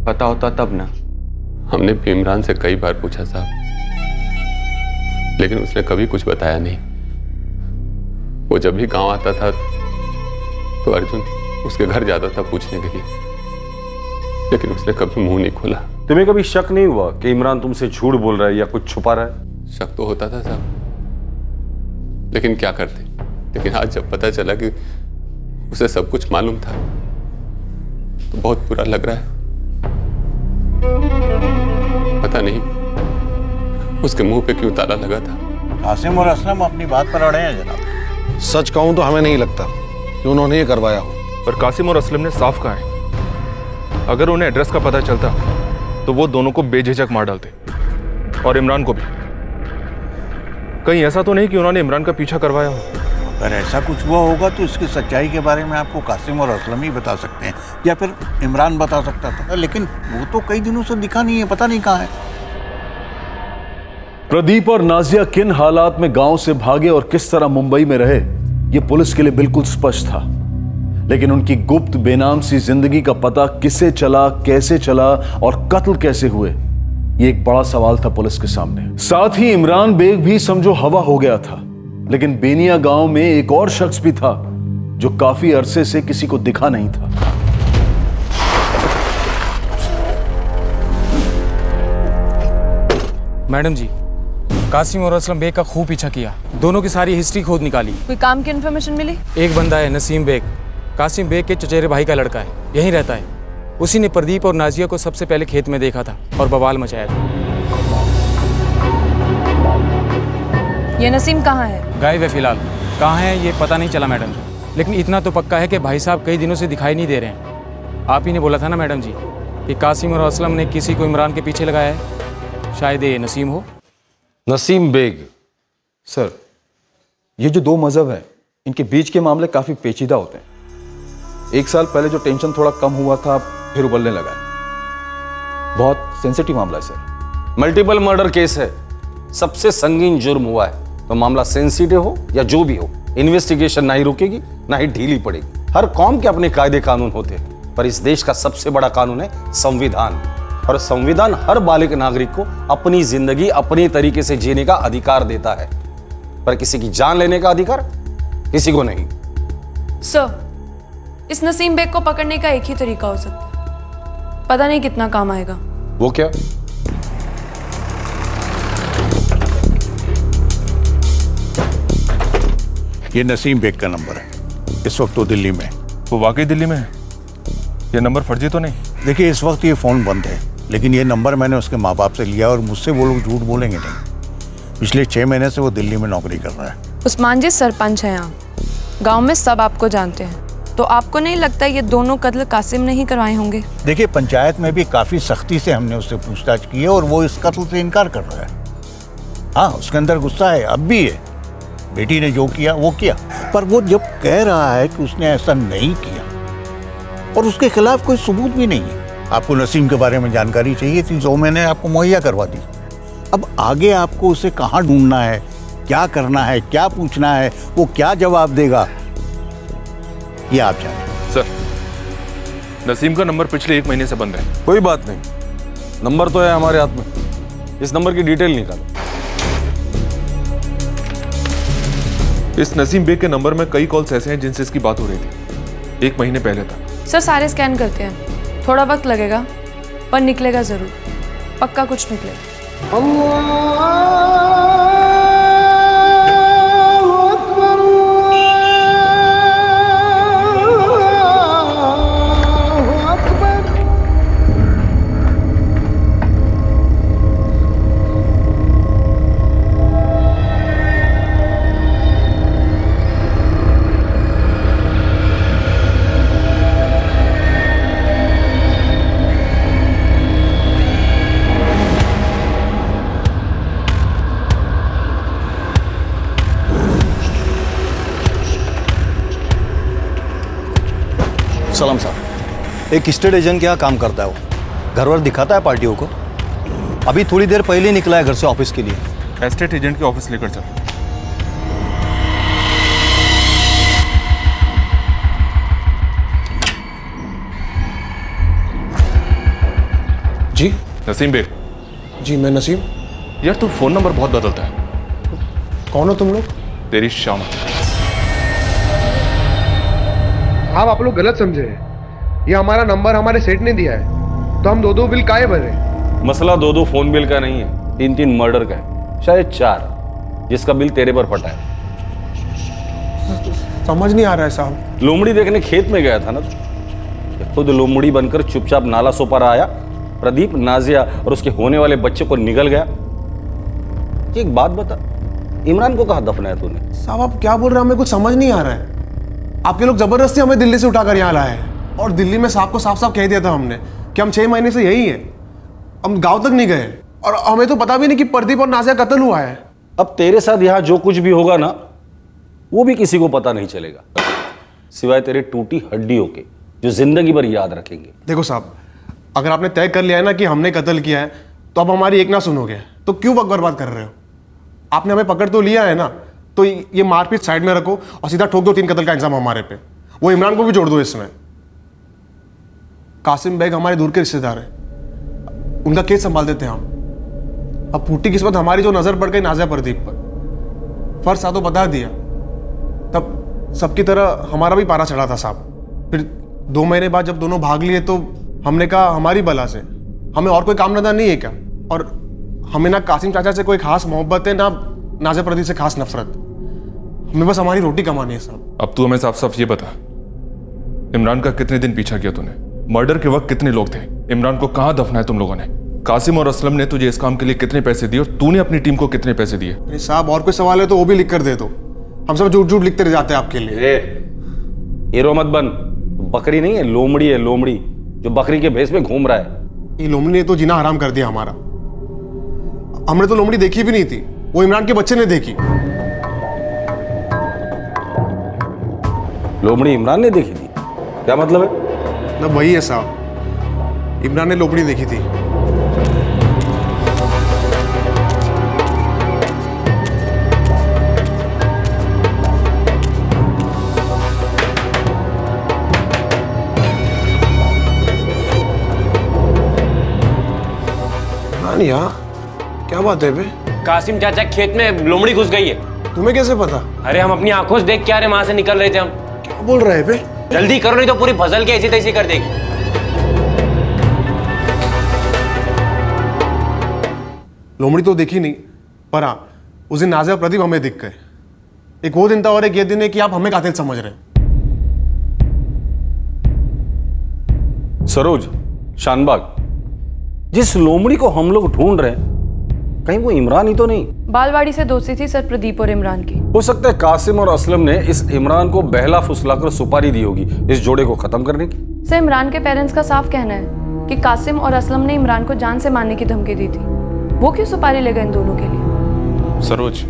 पता होता तब ना। हमने भी इमरान से कई बार पूछा साहब, लेकिन उसने कभी कुछ बताया नहीं। वो जब भी गांव आता था तो अर्जुन उसके घर जाता था पूछने के लिए, लेकिन उसने कभी मुंह नहीं खोला। तुम्हें कभी शक नहीं हुआ कि इमरान तुमसे झूठ बोल रहा है या कुछ छुपा रहा है? शक तो होता था साहब, लेकिन क्या करते। लेकिन आज जब पता चला कि उसे सब कुछ मालूम था तो बहुत बुरा लग रहा है। पता नहीं उसके मुंह पे क्यों ताला लगा था। कासिम और असलम अपनी बात पर अड़े हैं जनाब। सच कहूं तो हमें नहीं लगता कि उन्होंने ये करवाया हो। पर कासिम और असलम ने साफ कहा है, अगर उन्हें एड्रेस का पता चलता तो वो दोनों को बेझिझक मार डालते, और इमरान को भी। कहीं ऐसा तो नहीं कि उन्होंने इमरान का पीछा करवाया हो। अगर ऐसा कुछ हुआ होगा तो इसकी सच्चाई के बारे में आपको कासिम और असलम ही बता सकते हैं, या फिर इमरान बता सकता था, लेकिन वो तो कई दिनों से दिखा नहीं है, पता नहीं कहाँ है। प्रदीप और नाजिया किन हालात में गांव से भागे और किस तरह मुंबई में रहे, यह पुलिस के लिए बिल्कुल स्पष्ट था। लेकिन उनकी गुप्त बेनाम सी जिंदगी का पता किसे चला, कैसे चला और कत्ल कैसे हुए, यह एक बड़ा सवाल था पुलिस के सामने। साथ ही इमरान बेग भी समझो हवा हो गया था। लेकिन बेनिया गांव में एक और शख्स भी था जो काफी अरसे से किसी को दिखा नहीं था। मैडम जी, कासिम और असलम बेग का खूब पीछा किया, दोनों की सारी हिस्ट्री खोद निकाली। कोई काम की इन्फॉर्मेशन मिली? एक बंदा है नसीम बेग, कासिम बेग के चचेरे भाई का लड़का है, यहीं रहता है। उसी ने प्रदीप और नाजिया को सबसे पहले खेत में देखा था और बवाल मचाया था। ये नसीम कहाँ है? गायब है फिलहाल, कहाँ है ये पता नहीं चला मैडम जी। लेकिन इतना तो पक्का है कि भाई साहब कई दिनों से दिखाई नहीं दे रहे हैं। आप ही ने बोला था ना मैडम जी कि कासिम और असलम ने किसी को इमरान के पीछे लगाया है, शायद ये नसीम हो। नसीम बेग। सर, ये जो दो मजहब हैं, इनके बीच के मामले काफ़ी पेचीदा होते हैं। एक साल पहले जो टेंशन थोड़ा कम हुआ था, फिर उबलने लगा है। बहुत सेंसिटिव मामला है सर। मल्टीपल मर्डर केस है, सबसे संगीन जुर्म हुआ है, तो मामला सेंसिटिव हो या जो भी हो, इन्वेस्टिगेशन ना ही रुकेगी ना ही ढीली पड़ेगी। हर कौम के अपने कायदे कानून होते हैं, पर इस देश का सबसे बड़ा कानून है संविधान। और संविधान हर बालिग नागरिक को अपनी जिंदगी अपने तरीके से जीने का अधिकार देता है, पर किसी की जान लेने का अधिकार किसी को नहीं। सर, इस नसीम बेग को पकड़ने का एक ही तरीका हो सकता है, पता नहीं कितना काम आएगा। वो क्या? ये नसीम बेग का नंबर है, इस वक्त वो दिल्ली में। वो वाकई दिल्ली में है? ये नंबर फर्जी तो नहीं? देखिए, इस वक्त ये फोन बंद है, लेकिन ये नंबर मैंने उसके माँ बाप से लिया और मुझसे वो लोग झूठ बोलेंगे नहीं। पिछले 6 महीने से वो दिल्ली में नौकरी कर रहा है। उस्मान जी सरपंच हैं यहाँ, गांव में सब आपको जानते हैं, तो आपको नहीं लगता ये दोनों कत्ल कासिम ने ही करवाए होंगे? देखिए, पंचायत में भी काफी सख्ती से हमने उससे पूछताछ की है और वो इस कत्ल से इनकार कर रहा है। हाँ, उसके अंदर गुस्सा है, अब भी है। बेटी ने जो किया वो किया, पर वो जब कह रहा है कि उसने ऐसा नहीं किया और उसके खिलाफ कोई सबूत भी नहीं है। आपको नसीम के बारे में जानकारी चाहिए थी, जो मैंने आपको मुहैया करवा दी। अब आगे आपको उसे कहाँ ढूंढना है, क्या करना है, क्या पूछना है, वो क्या जवाब देगा, ये आप जाने। सर, नसीम का नंबर पिछले 1 महीने से बंद है। कोई बात नहीं, नंबर तो है हमारे हाथ में, इस नंबर की डिटेल निकालो। इस नसीम बेग के नंबर में कई कॉल्स ऐसे हैं जिनसे इसकी बात हो रही थी 1 महीने पहले तक। सर, सारे स्कैन करते हैं, थोड़ा वक्त लगेगा पर निकलेगा जरूर, पक्का कुछ निकलेगा। सलाम साहब, एक स्टेट एजेंट क्या काम करता है वो? घर वर दिखाता है पार्टियों को। अभी थोड़ी देर पहले ही निकला है घर से ऑफिस के लिए। एस्टेट एजेंट के ऑफिस लेकर चल। जी नसीम बेग। जी मैं नसीम। यार तू फोन नंबर बहुत बदलता है। कौन हो तुम लोग? तेरी शाम। आप लोग गलत समझे हैं। ये हमारा नंबर हमारे सेठ ने दिया है, तो हम 2-2 बिल काहे भर रहे? मसला 2-2 फोन बिल का नहीं है, 3-3 मर्डर का है, शायद 4, जिसका बिल तेरे पर फटा है। समझ नहीं आ रहा है साहब। लोमड़ी देखने खेत में गया था ना तो खुद लोमड़ी बनकर चुपचाप नाला सो पर आया, प्रदीप, नाजिया और उसके होने वाले बच्चे को निगल गया। एक बात बता, इमरान को कहाँ दफनाया तूने? साहब आप क्या बोल रहे हैं, हमें कुछ समझ नहीं आ रहा है। आपके लोग जबरदस्ती हमें दिल्ली से उठाकर यहाँ लाए हैं और दिल्ली में साहब को साफ साफ कह दिया था हमने कि हम 6 महीने से यही है, हम गांव तक नहीं गए और हमें तो पता भी नहीं कि प्रदीप और नाजिया कत्ल हुआ है। अब तेरे साथ यहाँ जो कुछ भी होगा ना वो भी किसी को पता नहीं चलेगा, सिवाय तेरे टूटी हड्डियों के जो जिंदगी भर याद रखेंगे। देखो साहब, अगर आपने तय कर लिया है ना कि हमने कत्ल किया है तो अब हमारी एक ना सुनोगे तो क्यों वक्त बर्बाद कर रहे हो? आपने हमें पकड़ तो लिया है ना, तो ये मारपीट साइड में रखो और सीधा ठोक दो 3 कत्ल का इंजाम हमारे पे। वो इमरान को भी जोड़ दो इसमें। कासिम बेग हमारे दूर के रिश्तेदार हैं, उनका केस संभाल देते हैं हम। अब फूटी किस्मत हमारी जो नजर पड़ गई नाजिया प्रदीप पर, फर्ज था तो बता दिया, तब सबकी तरह हमारा भी पारा चढ़ा था साहब। फिर 2 महीने बाद जब दोनों भाग लिए तो हमने कहा हमारी बला से हमें और कोई काम धंधा नहीं है क्या? और हमें ना कासिम चाचा से कोई खास मोहब्बत है ना नाजिया प्रदीप से खास नफरत, हमें बस हमारी रोटी कमानी है साहब। अब तू हमें साफ साफ ये बता, इमरान का कितने दिन पीछा किया तूने? मर्डर के वक्त कितने लोग थे? इमरान को कहां दफनाया तुम लोगों ने? कासिम और असलम ने तुझे इस काम के लिए कितने पैसे दिए और तूने अपनी टीम को कितने पैसे दिए? अरे साहब और कोई सवाल है तो वो भी लिख कर दे दो, हम सब झूठ झूठ लिखते रह जाते हैं आपके लिए। हीरो मत बन, बकरी नहीं है, लोमड़ी है, लोमड़ी जो बकरी के भेष में घूम रहा है। ये लोमड़ी ने तो जीना हराम कर दिया हमारा। हमने तो लोमड़ी देखी भी नहीं थी, वो इमरान के बच्चे ने देखी। लोमड़ी इमरान ने देखी थी? क्या मतलब है? ना वही है साहब, इमरान ने लोमड़ी देखी थी। क्या बात है बे? कासिम चाचा खेत में लोमड़ी घुस गई है। तुम्हें कैसे पता? अरे हम अपनी आंखों से देख के आ रहे, वहां से निकल रहे थे हम। क्या बोल रहे हैं बे? जल्दी करो नहीं तो पूरी फसल के ऐसी तैसी कर देगी। लोमड़ी तो देखी नहीं, पर हाँ उस दिन नाजिया प्रदीप हमें दिख गए। एक वो दिन था और एक ये दिन है कि आप हमें कातिल समझ रहे हैं। सरोज, शानबाग, जिस लोमड़ी को हम लोग ढूंढ रहे हैं कहीं वो इमरान ही तो नहीं? बालवाड़ी से दोस्ती थी सर प्रदीप और इमरान की। हो सकता है कासिम और असलम ने इस इमरान को बहला फुसलाकर सुपारी दी होगी इस जोड़े को खत्म करने की। सर इमरान के पेरेंट्स का साफ कहना है कि कासिम और असलम ने इमरान को जान से मारने की धमकी दी थी। वो क्यों सुपारी ले गए इन दोनों के लिए? सरोज,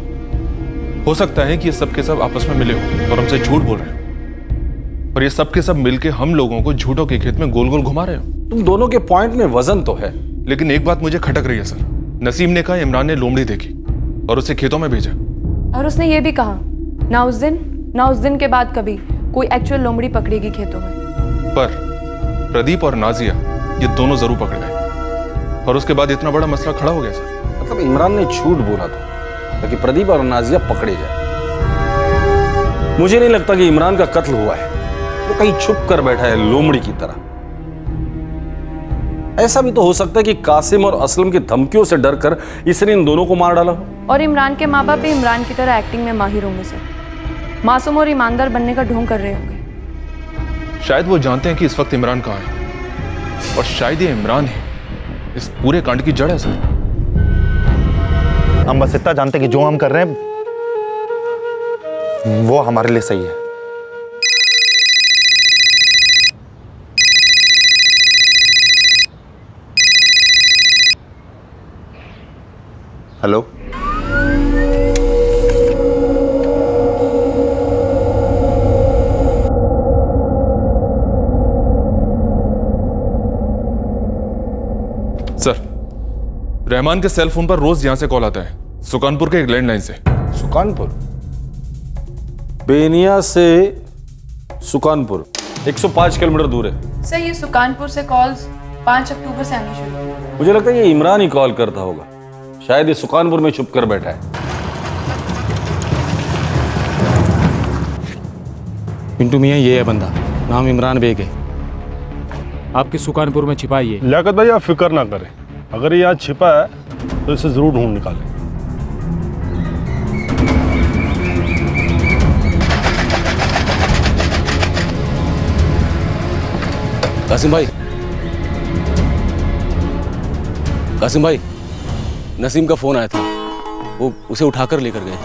हो सकता है कि ये सब के सब आपस में मिले हो और हमसे झूठ बोल रहे हो, और ये सब के सब मिलके हम लोगों को झूठों के खेत में गोल गोल घुमा रहे हो। तुम दोनों के पॉइंट में वजन तो है, लेकिन एक बात मुझे खटक रही है सर। नसीम ने कहा इमरान ने लोमड़ी देखी और उसे खेतों में भेजा, और उसने ये भी कहा ना उस दिन के बाद कभी कोई एक्चुअल लोमड़ी पकड़ेगी खेतों में। पर प्रदीप और नाजिया ये दोनों जरूर पकड़ गए और उसके बाद इतना बड़ा मसला खड़ा हो गया सर। मतलब इमरान ने झूठ बोला था ताकि प्रदीप और नाजिया पकड़े जाए। मुझे नहीं लगता कि इमरान का कत्ल हुआ है, वो कहीं छुप कर बैठा है लोमड़ी की तरह। ऐसा भी तो हो सकता है कि कासिम और असलम की धमकियों से डरकर इसने इन दोनों को मार डाला। और इमरान के माँ बाप भी इमरान की तरह एक्टिंग में माहिर होंगे सर, मासूम और ईमानदार बनने का ढोंग कर रहे होंगे। शायद वो जानते हैं कि इस वक्त इमरान कहाँ है, और शायद ये इमरान है इस पूरे कांड की जड़ है सर। हम बस इतना जानते हैं कि जो हम कर रहे हैं वो हमारे लिए सही है। हेलो, सर, रहमान के सेल फोन पर रोज यहां से कॉल आता है, सुकानपुर के एक लैंडलाइन से। सुकानपुर? बेनिया से सुकानपुर 105 किलोमीटर दूर है। सर ये सुकानपुर से कॉल्स 5 अक्टूबर से आनी शुरू हुई। मुझे लगता है ये इमरान ही कॉल करता होगा, शायद ये सुकानपुर में छुप कर बैठा है। पिंटू मियाँ ये है बंदा, नाम इमरान बेग है, आपके सुकानपुर में छिपा ही है। लियाकत भाई आप फिक्र ना करें, अगर ये यहाँ छिपा है तो इसे जरूर ढूंढ निकालें। कासिम भाई, नसीम का फोन आया था, वो उसे उठाकर लेकर गए।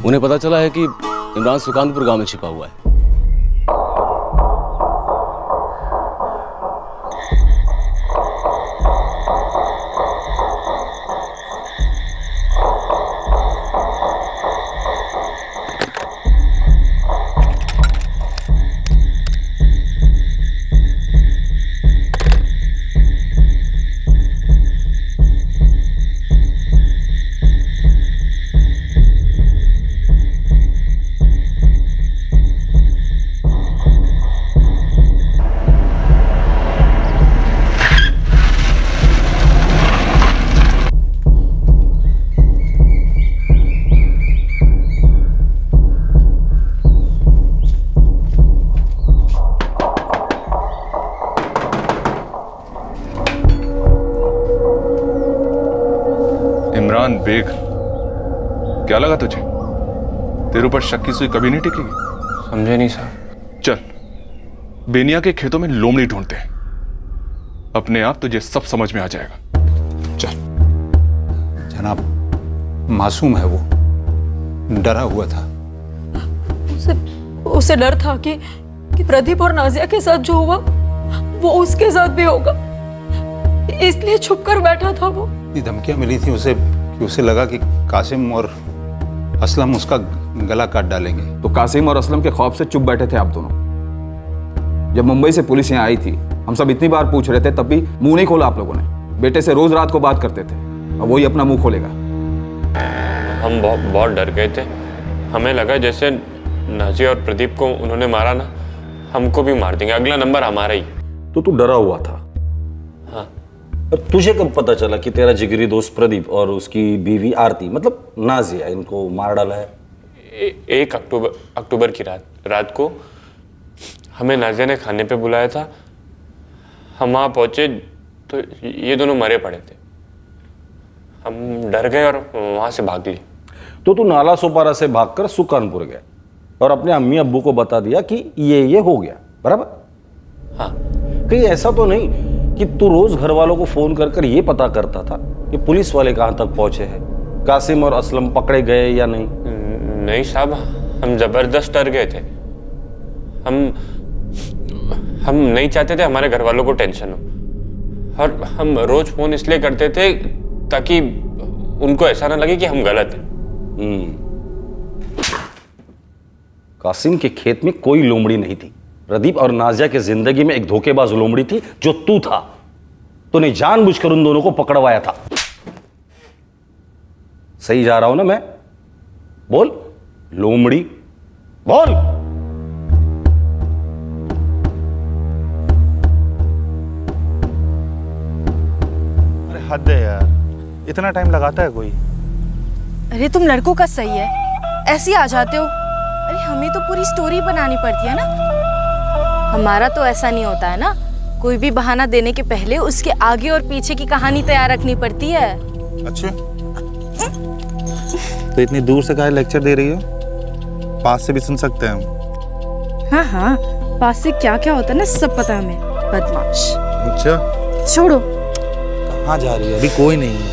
उन्हें पता चला है कि इमरान सुकानपुर गांव में छिपा हुआ है। इमरान बेग, क्या लगा तुझे? तेरे ऊपर शक की सुई कभी नहीं टिकेगी। समझे नहीं साहब। चल बेनिया के खेतों में लोमड़ी ढूंढते हैं, अपने आप तुझे सब समझ में आ जाएगा। चल। जनाब, मासूम है वो, डरा हुआ था। उसे डर था कि प्रदीप और नाजिया के साथ जो हुआ वो उसके साथ भी होगा, इसलिए छुपकर बैठा था वो। धमकियां मिली थी उसे कि उसे लगा कि कासिम और असलम उसका गला काट डालेंगे। तो कासिम और असलम के खौफ से चुप बैठे थे आप दोनों। जब मुंबई से पुलिस यहाँ आई थी, हम सब इतनी बार पूछ रहे थे, तब भी मुंह नहीं खोला आप लोगों ने। बेटे से रोज रात को बात करते थे, अब वही अपना मुंह खोलेगा। हम बहुत डर गए थे। हमें लगा जैसे नाजिया और प्रदीप को उन्होंने मारा ना, हमको भी मार देंगे, अगला नंबर हमारा ही। तो तू डरा हुआ था? हाँ। तुझे कब पता चला कि तेरा जिगरी दोस्त प्रदीप और उसकी बीवी आरती, मतलब नाजिया, इनको मार डाला है? 1 अक्टूबर की रात को हमें नाजिया ने खाने पे बुलाया था। हम वहाँ पहुँचे तो ये दोनों मरे पड़े थे। हम डर गए और वहाँ से भाग लिए। तो तू नाला सोपारा से भागकर सुकानपुर गया और अपने अम्मी अब्बू को बता दिया कि ये हो गया, बराबर? हाँ। कहीं ऐसा तो नहीं कि तू रोज घर वालों को फोन कर ये पता करता था कि पुलिस वाले कहां तक पहुंचे हैं, कासिम और असलम पकड़े गए या नहीं? नहीं साहब, हम जबरदस्त डर गए थे। हम नहीं चाहते थे हमारे घर वालों को टेंशन हो, और हम रोज फोन इसलिए करते थे ताकि उनको ऐसा ना लगे कि हम गलत हैं। कासिम के खेत में कोई लोमड़ी नहीं थी। प्रदीप और नाजिया की जिंदगी में एक धोखेबाज लोमड़ी थी जो तू था। तूने जानबूझकर उन दोनों को पकड़वाया था। सही जा रहा हूं ना मैं? बोल लोमड़ी, बोल। अरे हद है यार, इतना टाइम लगाता है कोई? अरे तुम लड़कों का सही है, ऐसे ही आ जाते हो। अरे हमें तो पूरी स्टोरी बनानी पड़ती है ना। हमारा तो ऐसा नहीं होता है ना, कोई भी बहाना देने के पहले उसके आगे और पीछे की कहानी तैयार रखनी पड़ती है। अच्छा, तो इतनी दूर से काहे लेक्चर दे रही हो? पास से भी सुन सकते हैं हम। हाँ हाँ, पास से क्या क्या होता है ना सब पता है हमें, बदमाश। अच्छा छोड़ो। कहाँ जा रही है? अभी कोई नहीं है।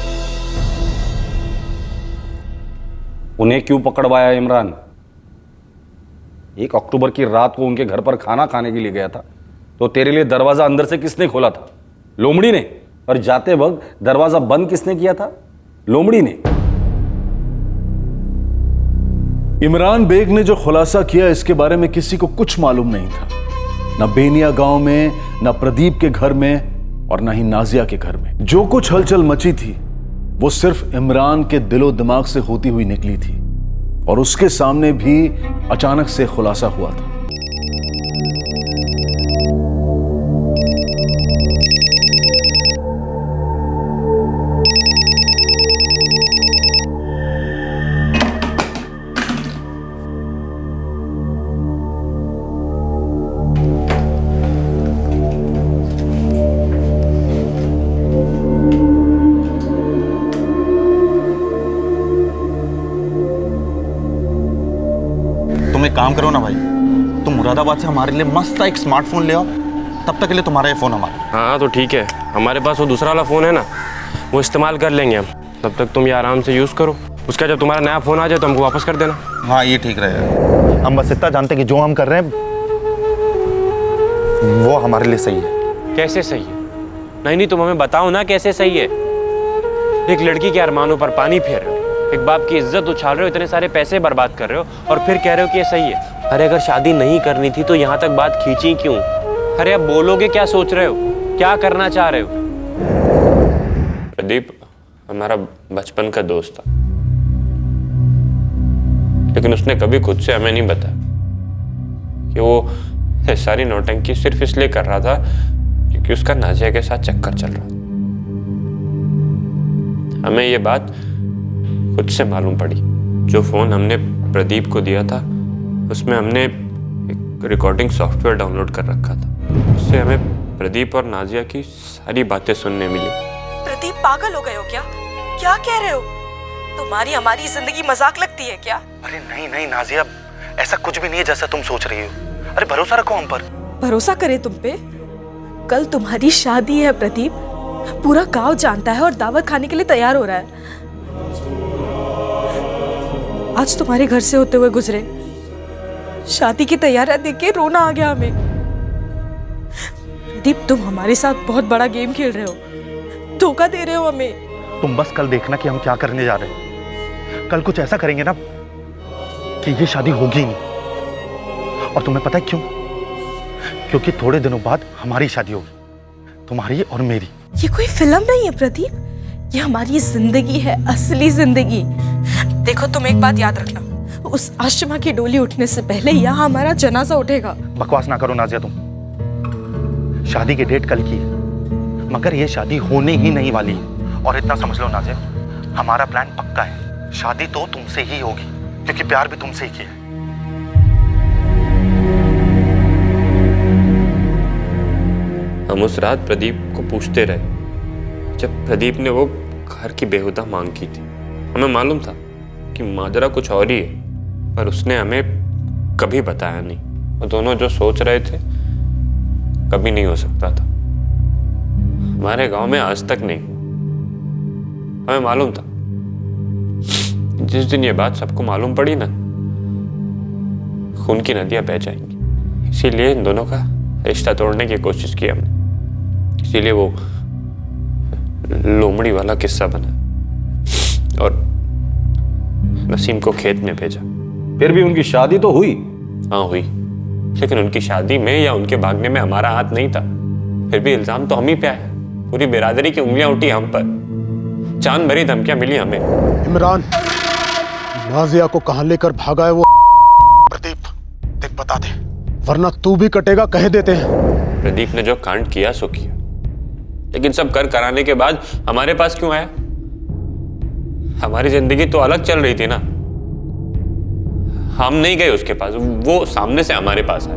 उन्हें क्यों पकड़वाया इमरान? 1 अक्टूबर की रात को उनके घर पर खाना खाने के लिए गया था, तो तेरे लिए दरवाजा अंदर से किसने खोला था? लोमड़ी ने। और जाते वक्त दरवाजा बंद किसने किया था? लोमड़ी ने। इमरान बेग ने जो खुलासा किया इसके बारे में किसी को कुछ मालूम नहीं था, न बेनिया गांव में, न प्रदीप के घर में, और न ही नाजिया के घर में। जो कुछ हलचल मची थी वो सिर्फ इमरान के दिलो दिमाग से होती हुई निकली थी, और उसके सामने भी अचानक से खुलासा हुआ था। तुम एक काम करो ना भाई, तुम मुरादाबाद से हमारे लिए मस्त सा एक स्मार्टफोन ले आओ, तब तक के लिए तुम्हारा ये फ़ोन हमारा। हाँ तो ठीक है, हमारे पास वो दूसरा वाला फ़ोन है ना, वो इस्तेमाल कर लेंगे हम। तब तक तुम ये आराम से यूज़ करो, उसका जब तुम्हारा नया फ़ोन आ जाए तो हमको वापस कर देना। हाँ ये ठीक रहेगा। हम बस इतना जानते कि जो हम कर रहे हैं वो हमारे लिए सही है। कैसे सही है? नहीं तुम हमें बताओ ना कैसे सही है। एक लड़की के अरमानों पर पानी फेर रहे हो, एक बाप की इज्जत उछाल रहे हो, इतने सारे पैसे बर्बाद कर रहे हो और फिर कह रहे हो कि ये सही है। अरे अगर शादी नहीं करनी थी तो यहाँ तक बात खींची क्यों? अरे अब बोलोगे क्या सोच रहे हो, क्या करना चाह रहे हो? प्रदीप हमारा बचपन का दोस्त था, लेकिन उसने कभी खुद से हमें नहीं बताया कि वो सारी नौटंकी सिर्फ इसलिए कर रहा था क्योंकि उसका नाजिया के साथ चक्कर चल रहा था। हमें ये बात खुद से मालूम पड़ी। जो फोन हमने प्रदीप को दिया था उसमें हमने एक रिकॉर्डिंग सॉफ्टवेयर डाउनलोड कर रखा था। उससे हमें प्रदीप और नाजिया की सारी बातें सुनने मिली। प्रदीप पागल हो गए हो क्या? क्या कह रहे हो? तुम्हारी हमारी जिंदगी मजाक लगती है क्या? अरे नहीं नहीं नाजिया, ऐसा कुछ भी नहीं है जैसा तुम सोच रही हो। अरे भरोसा रखो हम पर। भरोसा करे तुम पे? कल तुम्हारी शादी है प्रदीप, पूरा गांव जानता है और दावत खाने के लिए तैयार हो रहा है। आज तुम्हारे घर से होते हुए गुजरे, शादी की तैयारियां देख के रोना आ गया हमें। प्रदीप तुम हमारे साथ बहुत बड़ा गेम खेल रहे हो, धोखा दे रहे हो हमें। तुम बस कल देखना कि हम क्या करने जा रहे हैं। कल कुछ ऐसा करेंगे ना कि ये शादी होगी नहीं। और तुम्हें पता है क्यों? क्योंकि थोड़े दिनों बाद हमारी शादी होगी, तुम्हारी और मेरी। ये कोई फिल्म नहीं है प्रदीप, ये हमारी जिंदगी है, असली जिंदगी। देखो तुम एक बात याद रखना, उस आशिमा की डोली उठने से पहले यहाँ हमारा जनाजा उठेगा। बकवास ना करो नाजिया तुम। शादी की डेट कल की है, मगर ये शादी होने ही नहीं वाली है। और इतना समझ लो नाजिया, हमारा प्लान पक्का है। शादी तो तुमसे ही होगी, क्योंकि प्यार भी तुमसे ही किया है। हम उस रात प्रदीप को पूछते रहे जब प्रदीप ने वो घर की बेहुदा मांग की थी। हमें मालूम था कि माजरा कुछ और ही है, पर उसने हमें कभी बताया नहीं। वो दोनों जो सोच रहे थे कभी नहीं हो सकता था। हमारे गांव में आज तक नहीं। हमें मालूम था जिस दिन ये बात सबको मालूम पड़ी ना, खून की नदियां बह जाएंगी। इसीलिए इन दोनों का रिश्ता तोड़ने की कोशिश की हमने। इसीलिए वो लोमड़ी वाला किस्सा बना और नसीम को खेत में भेजा। फिर भी उनकी शादी तो हुई। हाँ हुई, लेकिन उनकी शादी में या उनके भागने में हमारा हाथ नहीं था। फिर भी इल्जाम तो हम ही पे आया। पूरी बिरादरी की उंगलियां उठी हम पर, चांद भरी धमकियां मिली हमें। इमरान, नाजिया को कहां लेकर भागा है वो प्रदीप? देख बता दे, वरना तू भी कटेगा, कह देते हैं। प्रदीप ने जो कांड किया सो किया, लेकिन सब कर कराने के बाद हमारे पास क्यों आया? हमारी जिंदगी तो अलग चल रही थी ना। हम नहीं गए उसके पास, वो सामने से हमारे पास आया।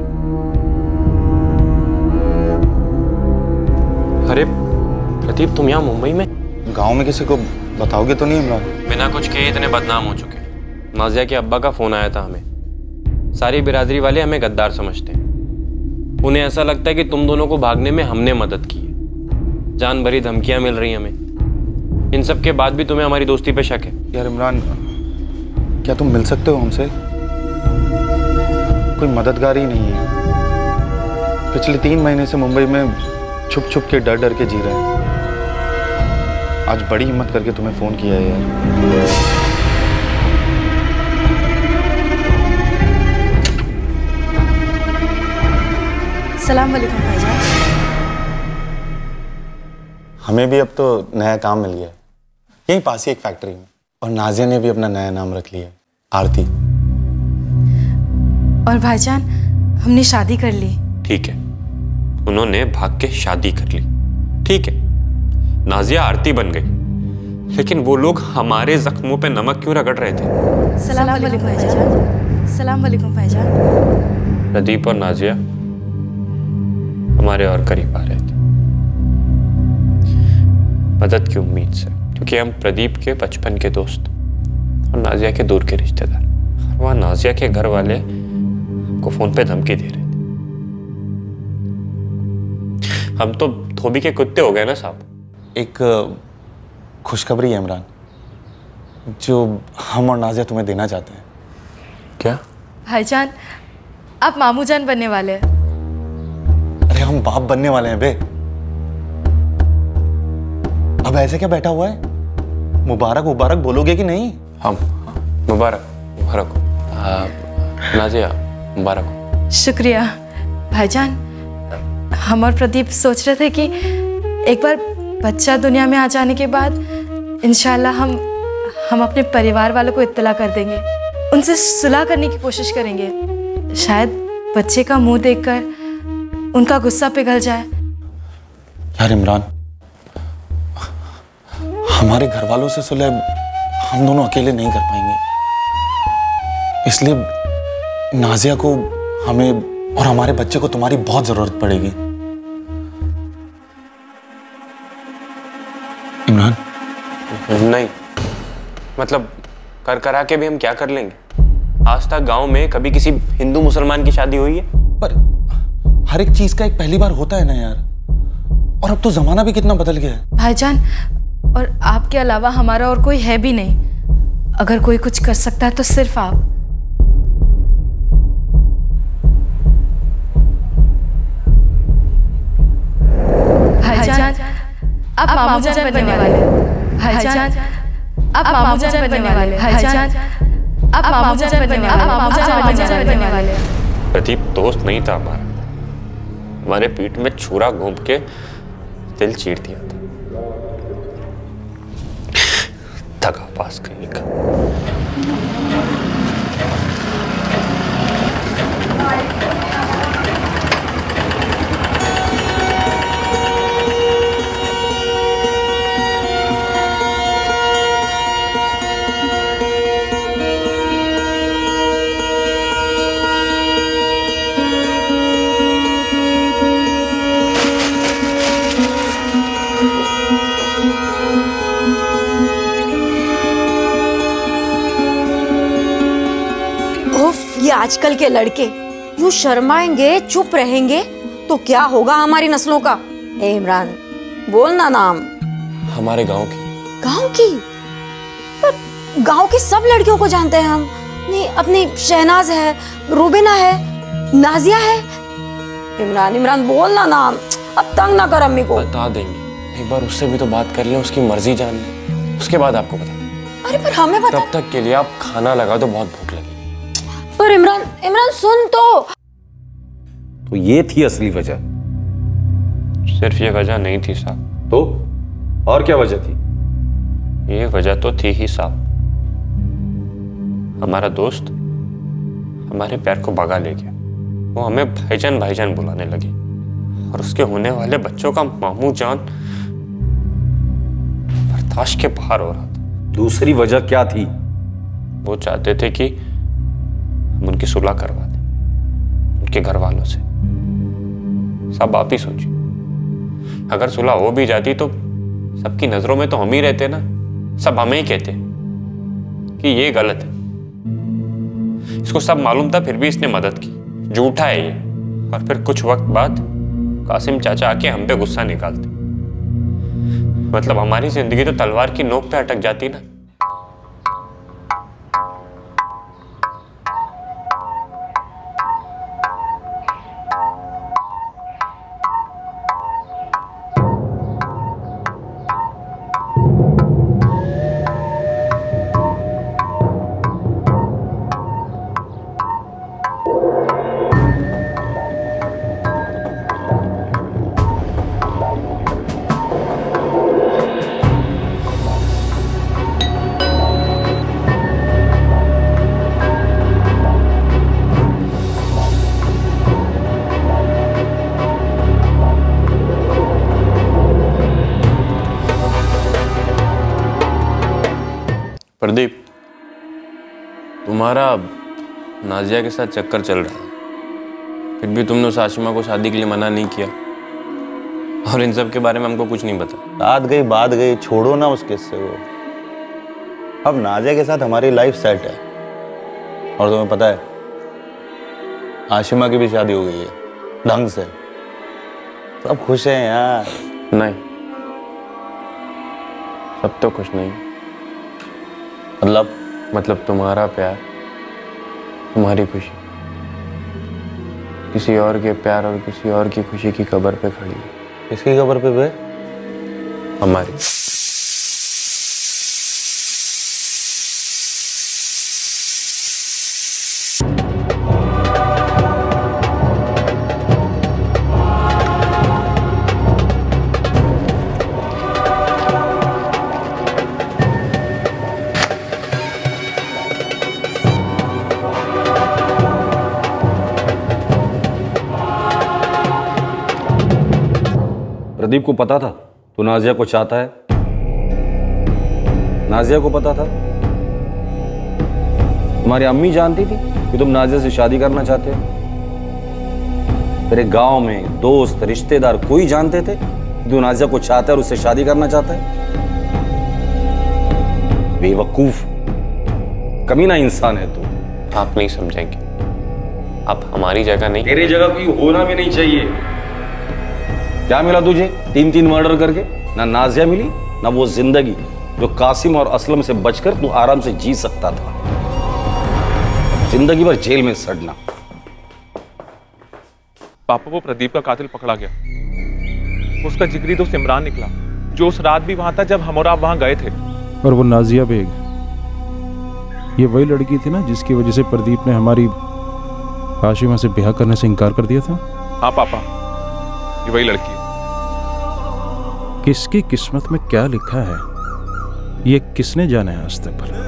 अरे प्रदीप, तुम यहाँ मुंबई में? गांव में किसी को बताओगे तो नहीं इमरान? बिना कुछ किए इतने बदनाम हो चुके। नाजिया के अब्बा का फोन आया था हमें। सारी बिरादरी वाले हमें गद्दार समझते हैं। उन्हें ऐसा लगता है कि तुम दोनों को भागने में हमने मदद की है। जान भरी धमकियां मिल रही हमें। इन सब के बाद भी तुम्हें हमारी दोस्ती पे शक है? यार इमरान, क्या तुम मिल सकते हो हमसे? कोई मददगार ही नहीं है। पिछले 3 महीने से मुंबई में छुप छुप के डर डर के जी रहे हैं। आज बड़ी हिम्मत करके तुम्हें फोन किया है यार। सलाम वालेकुम भाईजान। हमें भी अब तो नया काम मिल गया है, यहीं पास ही एक फैक्ट्री में। और नाजिया ने भी अपना नया नाम रख लिया, आरती। और भाईजान, हमने शादी कर ली। ठीक है, उन्होंने भाग के शादी कर ली, ठीक है। नाजिया आरती बन गई, लेकिन वो लोग हमारे जख्मों पे नमक क्यों रगड़ रहे थे? सलाम वालेकुम भाईजान। सलाम वालेकुम भाईजान। प्रदीप और नाजिया हमारे और करीब आ रहे थे, मदद की उम्मीद से, क्योंकि हम प्रदीप के बचपन के दोस्त और नाजिया के दूर के रिश्तेदार। वहाँ नाजिया के घर वाले को फोन पे धमकी दे रहे थे। हम तो धोबी के कुत्ते हो गए ना साहब। एक खुशखबरी है इमरान, जो हम और नाजिया तुम्हें देना चाहते हैं। क्या? भाईजान, आप मामू जान बनने वाले हैं। अरे हम बाप बनने वाले हैं बे। अब ऐसे क्या बैठा हुआ है? मुबारक मुबारक बोलोगे कि नहीं? हम मुबारक मुबारक। नाजिया मुबारक हो। शुक्रिया भाईजान। हम और प्रदीप सोच रहे थे कि एक बार बच्चा दुनिया में आ जाने के बाद इंशाल्लाह हम अपने परिवार वालों को इत्तला कर देंगे, उनसे सुलह करने की कोशिश करेंगे। शायद बच्चे का मुंह देखकर उनका गुस्सा पिघल जाए। यार इमरान, हमारे घर वालों से सुलह हम दोनों अकेले नहीं कर पाएंगे, इसलिए नाजिया को, हमें और हमारे बच्चे को तुम्हारी बहुत जरूरत पड़ेगी। इमरान? नहीं, मतलब कर करा के भी हम क्या कर लेंगे? आज तक गांव में कभी किसी हिंदू मुसलमान की शादी हुई है? पर हर एक चीज का एक पहली बार होता है ना यार, और अब तो जमाना भी कितना बदल गया है। भाईजान, और आपके अलावा हमारा और कोई है भी नहीं। अगर कोई कुछ कर सकता है तो सिर्फ आप। भाईजान, आप मामू जान बनने वाले। भाईजान, आप मामू जान बनने वाले। भाईजान, आप मामू जान बनने वाले। प्रदीप दोस्त नहीं था हमारा, हमारे पीठ में छुरा घूम के दिल चीर दिया था। दगा पास कहीं का। ये आजकल के लड़के यूं शर्माएंगे, चुप रहेंगे तो क्या होगा हमारी नस्लों का? ए इमरान, बोल ना नाम। हमारे गांव की। गांव की? पर गांव की सब लड़कियों को जानते हैं हम। नहीं, अपनी शहनाज है, रूबीना है, नाजिया है। इमरान इमरान बोल ना नाम, अब तंग ना कर अम्मी को। बता देंगे, एक बार उससे भी तो बात कर ले, उसकी मर्जी जान ले, उसके बाद आपको बता। अरे पर हमें बता। तब तक के लिए आप खाना लगा दो, बहुत भूख लगी। पर इमरान इमरान सुन तो ये थी असली वजह? सिर्फ ये वजह नहीं थी साहब। तो और क्या वजह थी? ये वजह तो थी ही साहब। हमारा दोस्त हमारे पैर को भगा ले गया। वो हमें भाईजान भाईजान बुलाने लगी और उसके होने वाले बच्चों का मामू जान बर्दाश्त के बाहर हो रहा था। दूसरी वजह क्या थी? वो चाहते थे कि हम उनकी सुलह करवा दें उनके घर वालों से। सब आप ही सोचिए, अगर सुलह हो भी जाती तो सबकी नजरों में तो हम ही रहते ना, सब हमें ही कहते कि ये गलत है। इसको सब मालूम था, फिर भी इसने मदद की। झूठा है ये। और फिर कुछ वक्त बाद कासिम चाचा आके हम पे गुस्सा निकालते। मतलब हमारी जिंदगी तो तलवार की नोक पे अटक जाती ना। प्रदीप, तुम्हारा नाजिया के साथ चक्कर चल रहा है, फिर भी तुमने उस आशिमा को शादी के लिए मना नहीं किया और इन सब के बारे में हमको कुछ नहीं पता। बात गई, छोड़ो ना उस किस्से को। अब नाजिया के साथ हमारी लाइफ सेट है और तुम्हें पता है आशिमा की भी शादी हो गई है ढंग से। सब खुश हैं यार। नहीं, सब तो खुश नहीं। मतलब तुम्हारा प्यार, तुम्हारी खुशी किसी और के प्यार और किसी और की खुशी की कब्र पे खड़ी है। किसकी कब्र पे बे? हमारी। प्रदीप को पता था तू नाजिया को चाहता है? नाजिया को पता था? तुम्हारी अम्मी जानती थी कि तुम नाजिया से शादी करना चाहते हो? तेरे गांव में दोस्त रिश्तेदार कोई जानते थे कि तू नाजिया को चाहता है और उससे शादी करना चाहता है? बेवकूफ, कमीना इंसान है तू। आप नहीं समझेंगे, आप हमारी जगह नहीं। तेरी जगह कोई होना भी नहीं चाहिए। क्या मिला तुझे 3 मर्डर करके? ना नाजिया मिली ना वो जिंदगी जो कासिम और असलम से बचकर तू आराम से जी सकता था। जिंदगी भर जेल में सड़ना। पापा, वो प्रदीप का कातिल पकड़ा गया। उसका जिगरी दोस्त इमरान निकला, जो उस रात भी वहां था जब हम और आप वहां गए थे। और वो नाजिया बेग, ये वही लड़की थी ना जिसकी वजह से प्रदीप ने हमारी आशिमा से ब्याह करने से इनकार कर दिया था? हाँ पापा, ये वही लड़की है। किसकी किस्मत में क्या लिखा है ये किसने जाना है आज तक भला?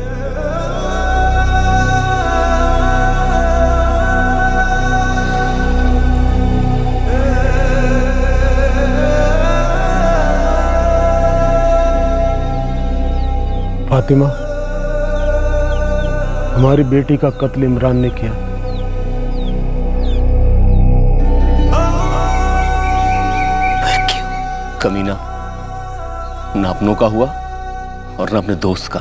फातिमा, हमारी बेटी का कत्ल इमरान ने किया। कमीना, ना अपनों का हुआ और ना अपने दोस्त का।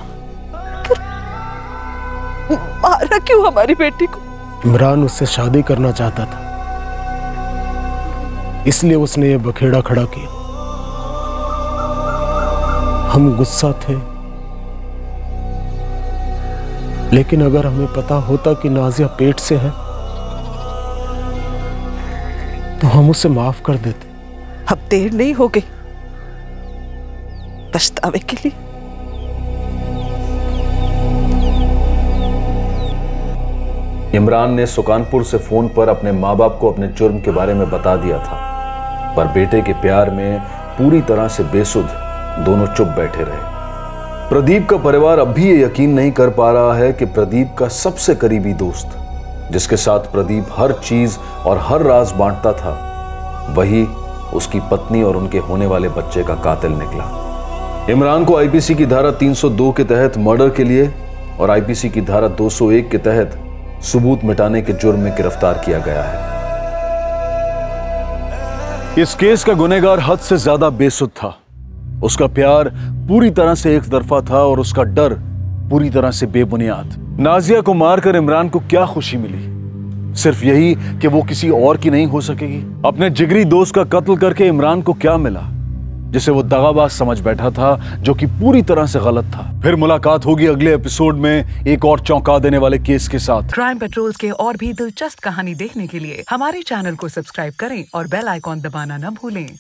मारा क्यों हमारी बेटी को? इमरान उससे शादी करना चाहता था, इसलिए उसने ये बखेड़ा खड़ा किया। हम गुस्सा थे, लेकिन अगर हमें पता होता कि नाजिया पेट से है तो हम उसे माफ कर देते। अब देर नहीं हो गई पछतावे के लिए। इमरान ने सुकानपुर से फोन पर अपने माँ बाप को अपने जुर्म के बारे में बता दिया था, पर बेटे के प्यार में पूरी तरह से बेसुध दोनों चुप बैठे रहे। प्रदीप का परिवार अब भी ये यकीन नहीं कर पा रहा है कि प्रदीप का सबसे करीबी दोस्त, जिसके साथ प्रदीप हर चीज और हर राज बांटता था, वही उसकी पत्नी और उनके होने वाले बच्चे का कातिल निकला। इमरान को आईपीसी की धारा 302 के तहत मर्डर के लिए और आईपीसी की धारा 201 के तहत सबूत मिटाने के जुर्म में गिरफ्तार किया गया है। इस केस का गुनहगार हद से ज्यादा बेसुध था। उसका प्यार पूरी तरह से एक तरफा था और उसका डर पूरी तरह से बेबुनियाद। नाजिया को मारकर इमरान को क्या खुशी मिली? सिर्फ यही कि वो किसी और की नहीं हो सकेगी। अपने जिगरी दोस्त का कत्ल करके इमरान को क्या मिला, जिसे वो दगाबाज समझ बैठा था, जो कि पूरी तरह से गलत था। फिर मुलाकात होगी अगले एपिसोड में एक और चौंका देने वाले केस के साथ। क्राइम पेट्रोल्स के और भी दिलचस्प कहानी देखने के लिए हमारे चैनल को सब्सक्राइब करें और बेल आइकॉन दबाना न भूलें।